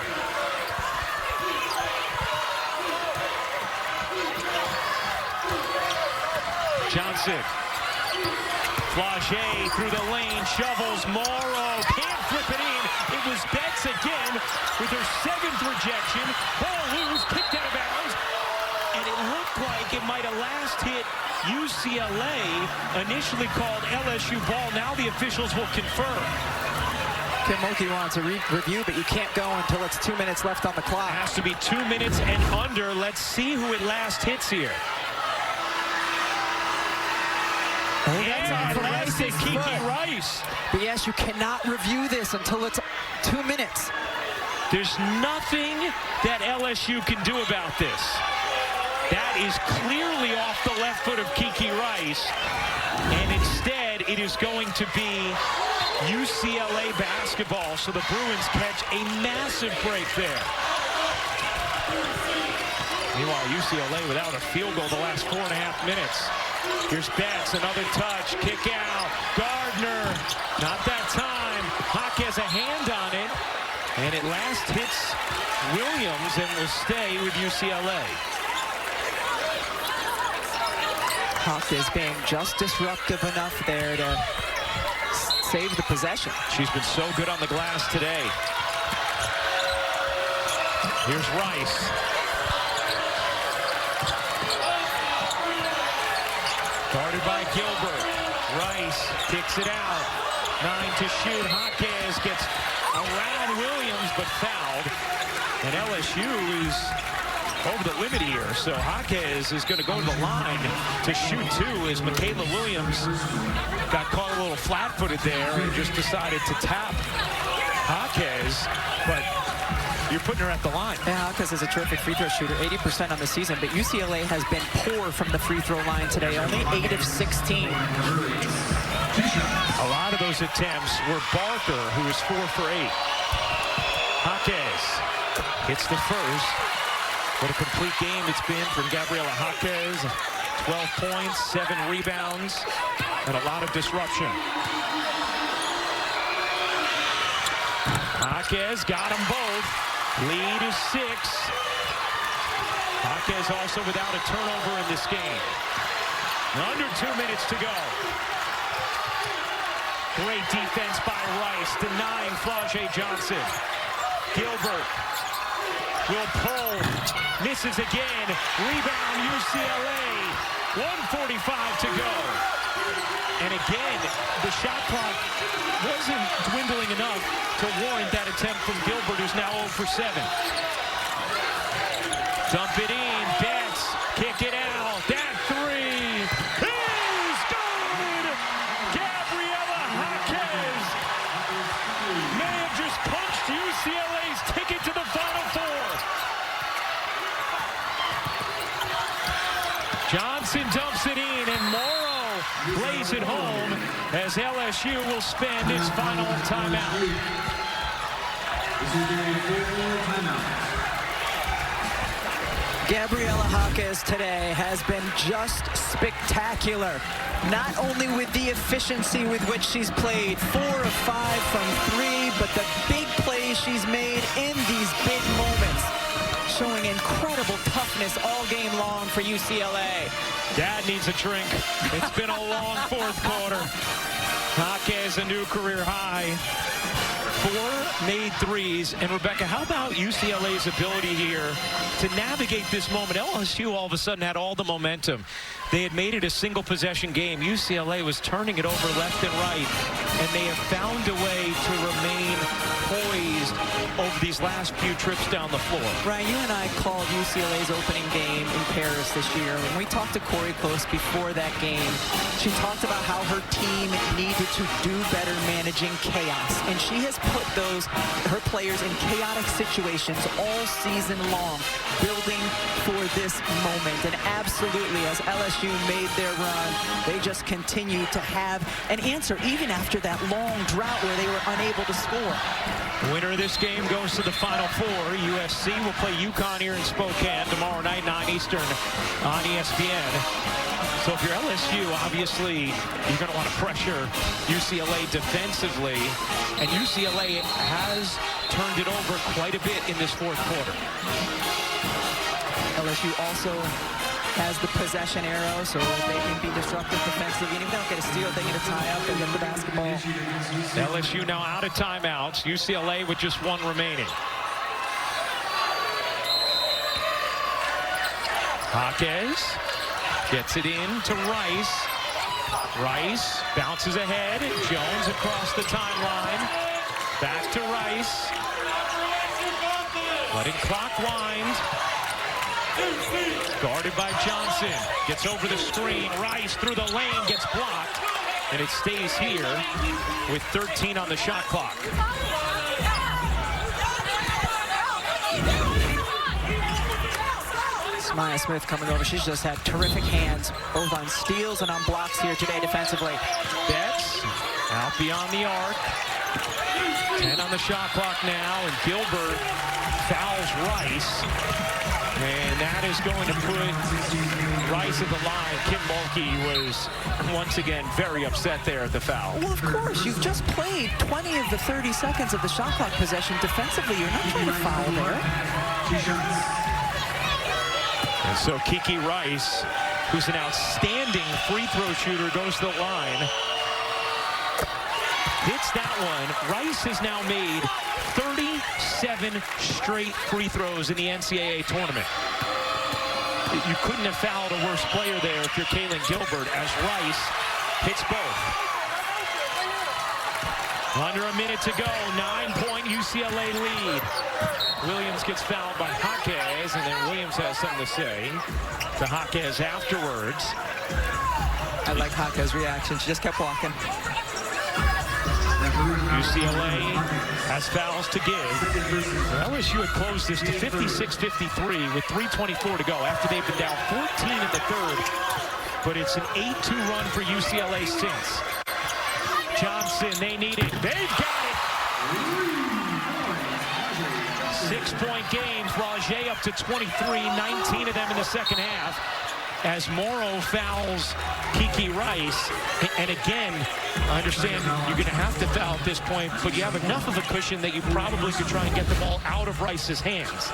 Johnson. Flau'jae through the lane, shovels, Morrow, can't flip it in. It was Betts again with her 7th rejection. Ball loose, kicked out of bounds. UCLA initially called LSU ball. Now the officials will confirm. Kim Mulkey wants a review, but you can't go until it's 2 minutes left on the clock. It has to be 2 minutes and under. Let's see who it last hits here. That's off of Rice's Kiki foot. Rice. But yes, you cannot review this until it's 2 minutes. There's nothing that LSU can do about this. That is clearly off the left foot of Kiki Rice. And instead, it is going to be UCLA basketball. So the Bruins catch a massive break there. Meanwhile, UCLA without a field goal the last 4.5 minutes. Here's Betts, another touch, kick out. Gardner, not that time. Hawk has a hand on it. And it last hits Williams and will stay with UCLA. Hawk is being just disruptive enough there to save the possession. She's been so good on the glass today. Here's Rice. Guarded by Gilbert. Rice kicks it out. 9 to shoot. Hawkes gets around Williams but fouled. And LSU is over the limit here. So Hawkes is going to go to the line to shoot 2 as Michaela Williams got caught a little flat-footed there and just decided to tap Hawkes. But you're putting her at the line. Yeah, Hawkes is a terrific free throw shooter, 80% on the season, but UCLA has been poor from the free throw line today, only 8 of 16. A lot of those attempts were Barker, who was 4 for 8. Hawkes hits the first. What a complete game it's been from Gabriela Hawkes. 12 points, 7 rebounds, and a lot of disruption. Hawkes got them both. Lead is 6. Hawkes also without a turnover in this game. Under 2 minutes to go. Great defense by Rice, denying Flau'jae Johnson. Gilbert will pull, misses again. Rebound UCLA. 1:45 to go. And again, the shot clock wasn't dwindling enough to warrant that attempt from Gilbert, who's now 0 for 7. Dump it in, Betts, kick it out. That 3 is good! Gabriela Hawkes may have just punched UCLA's ticket to the Final Four. Johnson dumps it in, and Morrow lays it home as LSU will spend its final timeout. Gabriela Hawkes today has been just spectacular. Not only with the efficiency with which she's played, 4 of 5 from 3, but the big plays she's made in these big moments. Showing incredible toughness all game long for UCLA. Dad needs a drink. It's been a long 4th quarter. Hawkes a new career high. 4 made threes. And Rebecca, how about UCLA's ability here to navigate this moment? LSU all of a sudden had all the momentum. They had made it a single possession game. UCLA was turning it over left and right. And they have found a way to remain poised over these last few trips down the floor. Ryan, you and I called UCLA's opening game in Paris this year. When we talked to Corey Close before that game, she talked about how her team needed to do better managing chaos. And she has put her players in chaotic situations all season long, building for this moment. And absolutely, as LSU made their run, they just continue to have an answer, even after that long drought where they were unable to score. Winner of this game goes to the Final Four. USC will play UConn here in Spokane tomorrow night, 9 Eastern on ESPN. So if you're LSU, obviously, you're going to want to pressure UCLA defensively. And UCLA has turned it over quite a bit in this 4th quarter. LSU also has the possession arrow, so they can be disruptive defensively. And if they don't get a steal, they get a tie up, they get the basketball. LSU now out of timeouts. UCLA with just 1 remaining. Hawkes Gets it in to Rice. Rice bounces ahead. Jones across the timeline. Back to Rice. Letting clock wind. Guarded by Johnson. Gets over the screen. Rice through the lane. Gets blocked. And it stays here with 13 on the shot clock. Maya Smith coming over. She's just had terrific hands, both on steals and on blocks here today defensively. Betts out beyond the arc. 10 on the shot clock now, and Gilbert fouls Rice. And that is going to put Rice at the line. Kim Mulkey was once again very upset there at the foul. Well, of course, you've just played 20 of the 30 seconds of the shot clock possession defensively. You're not trying to foul there. And so Kiki Rice, who's an outstanding free throw shooter, goes to the line. Hits that one. Rice has now made 37 straight free throws in the NCAA tournament. You couldn't have fouled a worse player there if you're Kaylin Gilbert, as Rice hits both. Under a minute to go, 9-point UCLA lead. Williams gets fouled by Jaquez, and then Williams has something to say to Jaquez afterwards. I like Jaquez's reaction. She just kept walking. UCLA has fouls to give. LSU had closed this to 56-53 with 3:24 to go after they've been down 14 in the third. But it's an 8-2 run for UCLA since. Johnson, they need it. They've got it. 6-point games. Rajay up to 23, 19 of them in the second half. As Morrow fouls Kiki Rice. And again, I understand you're going to have to foul at this point, but you have enough of a cushion that you probably could try and get the ball out of Rice's hands.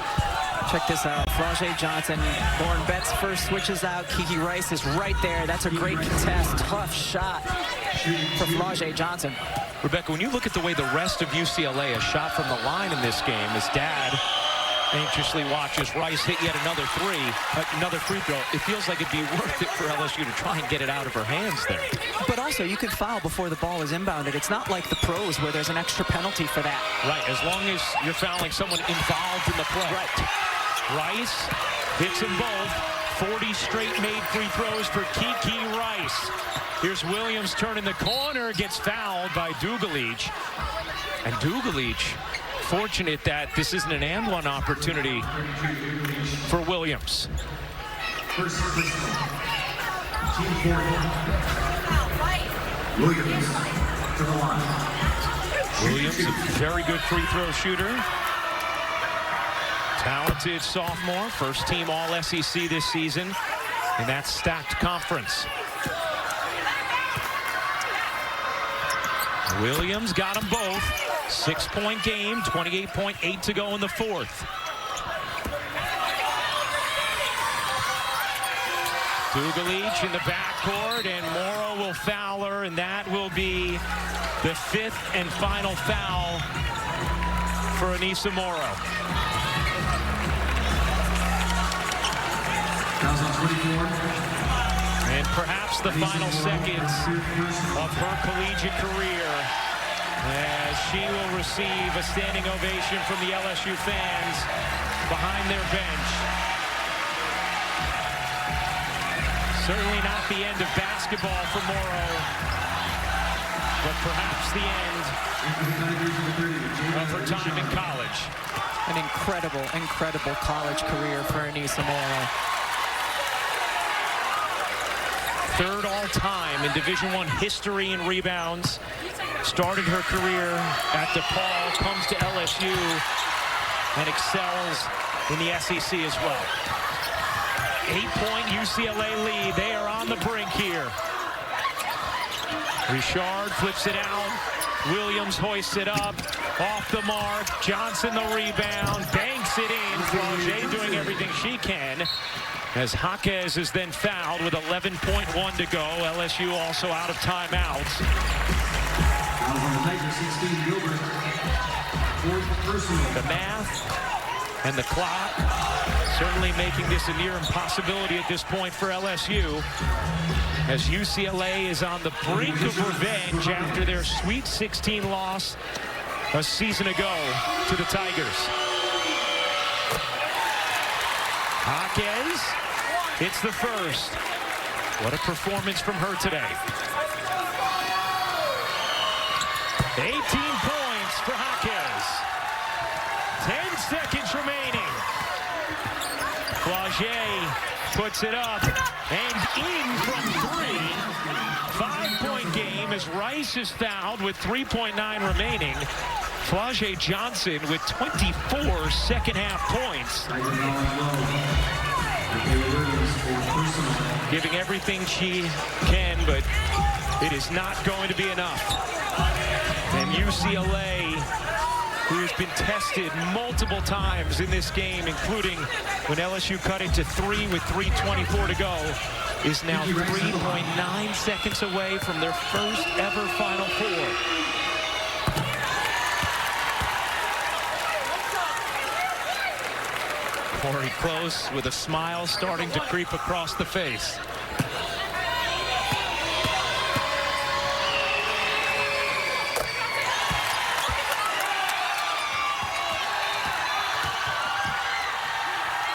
Check this out. Rajay Johnson, Lauren Betts first switches out. Kiki Rice is right there. That's a great contest. Tough shot from Rajay Johnson. Rebecca, when you look at the way the rest of UCLA has shot from the line in this game, his dad anxiously watches Rice hit yet another free throw. It feels like it'd be worth it for LSU to try and get it out of her hands there. But also, you can foul before the ball is inbounded. It's not like the pros where there's an extra penalty for that. Right, as long as you're fouling someone involved in the play. Right. Rice hits them both. 40 straight made free throws for Kiki Rice. Here's Williams turning the corner, gets fouled by Dugalich. And Dugalich, fortunate that this isn't an and one opportunity for Williams. Williams, a very good free throw shooter. Talented sophomore, first team All-SEC this season in that stacked conference. Williams got them both. 6-point game, 28.8 to go in the fourth. Dugalich in the backcourt, and Morrow will foul her, and that will be the 5th and final foul for Anissa Morrow. And perhaps the final seconds of her collegiate career, as she will receive a standing ovation from the LSU fans behind their bench. Certainly not the end of basketball for Morrow, but perhaps the end of her time in college. An incredible, incredible college career for Anissa Morrow. Third all-time in Division I history in rebounds. Started her career at DePaul, comes to LSU, and excels in the SEC as well. 8-point UCLA lead. They are on the brink here. Richard flips it out. Williams hoists it up. Off the mark. Johnson the rebound. Banks it in. Rajay doing everything she can, as Jaquez is then fouled with 11.1 to go. LSU also out of timeouts. The math And the clock certainly making this a near impossibility at this point for LSU, as UCLA is on the brink of revenge after their Sweet 16 loss a season ago to the Tigers. Jaquez hits the first. What a performance from her today. 18 points for Jaquez. 10 seconds remaining. Flaugier puts it up and in from 3. 5-point game as Rice is fouled with 3.9 remaining. Flaugier Johnson with 24 second-half points. Giving everything she can, but it is not going to be enough. And UCLA, who has been tested multiple times in this game, including when LSU cut it to 3 with 3:24 to go, is now 3.9 seconds away from their first ever Final Four. Corey Close with a smile starting to creep across the face.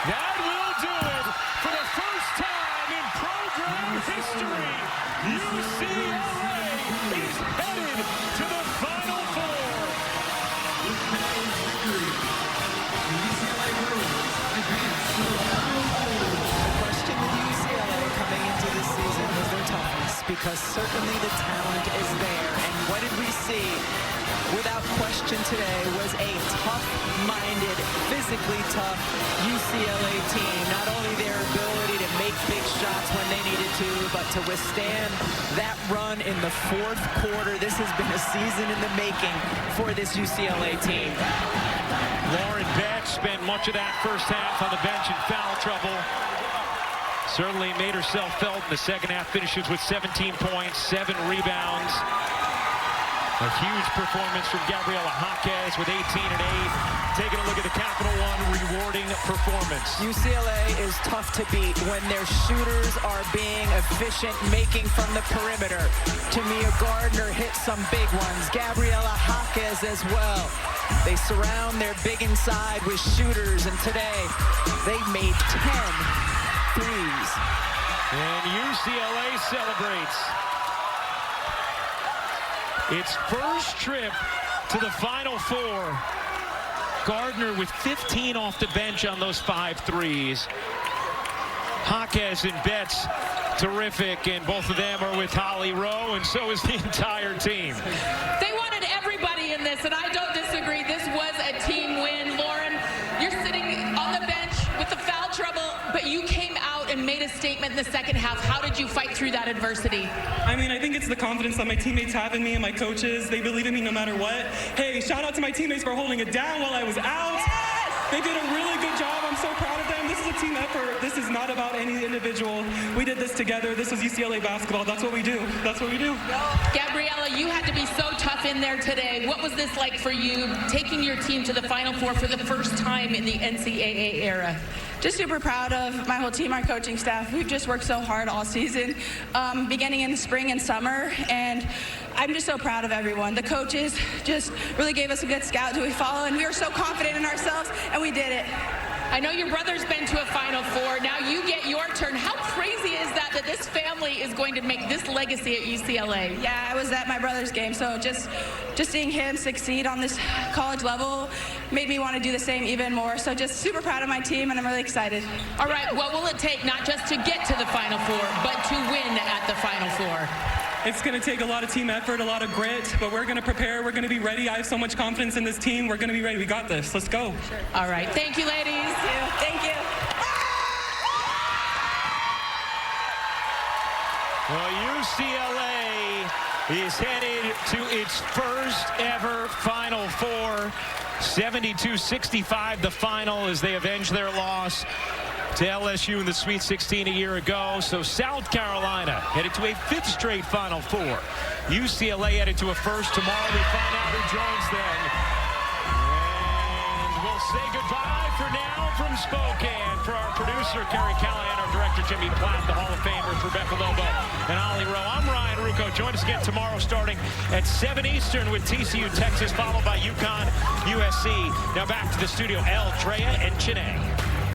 That will do it for the first time in program history. UCLA is headed to the Final Four. Question with UCLA coming into this season was their toughness, because certainly the talent is there. And what did we see? Without question today was a tough-minded, physically tough UCLA team. Not only their ability to make big shots when they needed to, but to withstand that run in the fourth quarter. This has been a season in the making for this UCLA team. Lauren Betts spent much of that first half on the bench in foul trouble. Certainly made herself felt in the second half. Finishes with 17 points, 7 rebounds. A huge performance from Gabriela Jaquez with 18 and 8. Taking a look at the Capital One rewarding performance. UCLA is tough to beat when their shooters are being efficient, making from the perimeter. Tamia Gardner hit some big ones. Gabriela Jaquez as well. They surround their big inside with shooters, and today they made 10 threes. And UCLA celebrates its first trip to the Final Four. Gardner with 15 off the bench on those 5 threes. Jaquez and Betts, terrific, and both of them are with Holly Rowe, and so is the entire team. They wanted everybody in this, and I don't disagree. This was a team win. Lauren, you're sitting on the bench with the foul trouble, but you came out and made a statement in the second half. How did you fight through that adversity? I mean, I think it's the confidence that my teammates have in me and my coaches. They believe in me no matter what. Hey, shout out to my teammates for holding it down while I was out. Yes! They did a really good job. I'm so proud of them. This is a team effort. This is not about any individual. We did this together. This was UCLA basketball. That's what we do. That's what we do. Gabriela, you had to be so tough in there today. What was this like for you, taking your team to the Final Four for the first time in the NCAA era? Just super proud of my whole team, our coaching staff. We've just worked so hard all season, beginning in the spring and summer, and I'm just so proud of everyone. The coaches just really gave us a good scout to follow, and we were so confident in ourselves, and we did it. I know your brother's been to a Final Four. Now you get your turn. How crazy is that this family is going to make this legacy at UCLA? Yeah, I was at my brother's game, so just seeing him succeed on this college level made me want to do the same even more. So just super proud of my team, and I'm really excited. All right, what will it take not just to get to the Final Four, but to win at the Final Four? It's going to take a lot of team effort, a lot of grit, but we're going to prepare. We're going to be ready. I have so much confidence in this team. We're going to be ready. We got this. Let's go. Sure. All right. Thank you, ladies. Thank you. Well, UCLA is headed to its first ever Final Four. 72-65 the final as they avenge their loss to LSU in the Sweet 16 a year ago. So South Carolina headed to a 5th straight Final Four. UCLA headed to a first. Tomorrow we find out who joins them. And we'll say goodbye for now. from Spokane for our producer, Kerry Callahan, our director, Jimmy Platt, the Hall of Famers, Rebecca Lobo, and Ollie Rowe. I'm Ryan Rucco. Join us again tomorrow starting at 7 Eastern with TCU Texas, followed by UConn USC. Now back to the studio, El, Drea, and Chiney.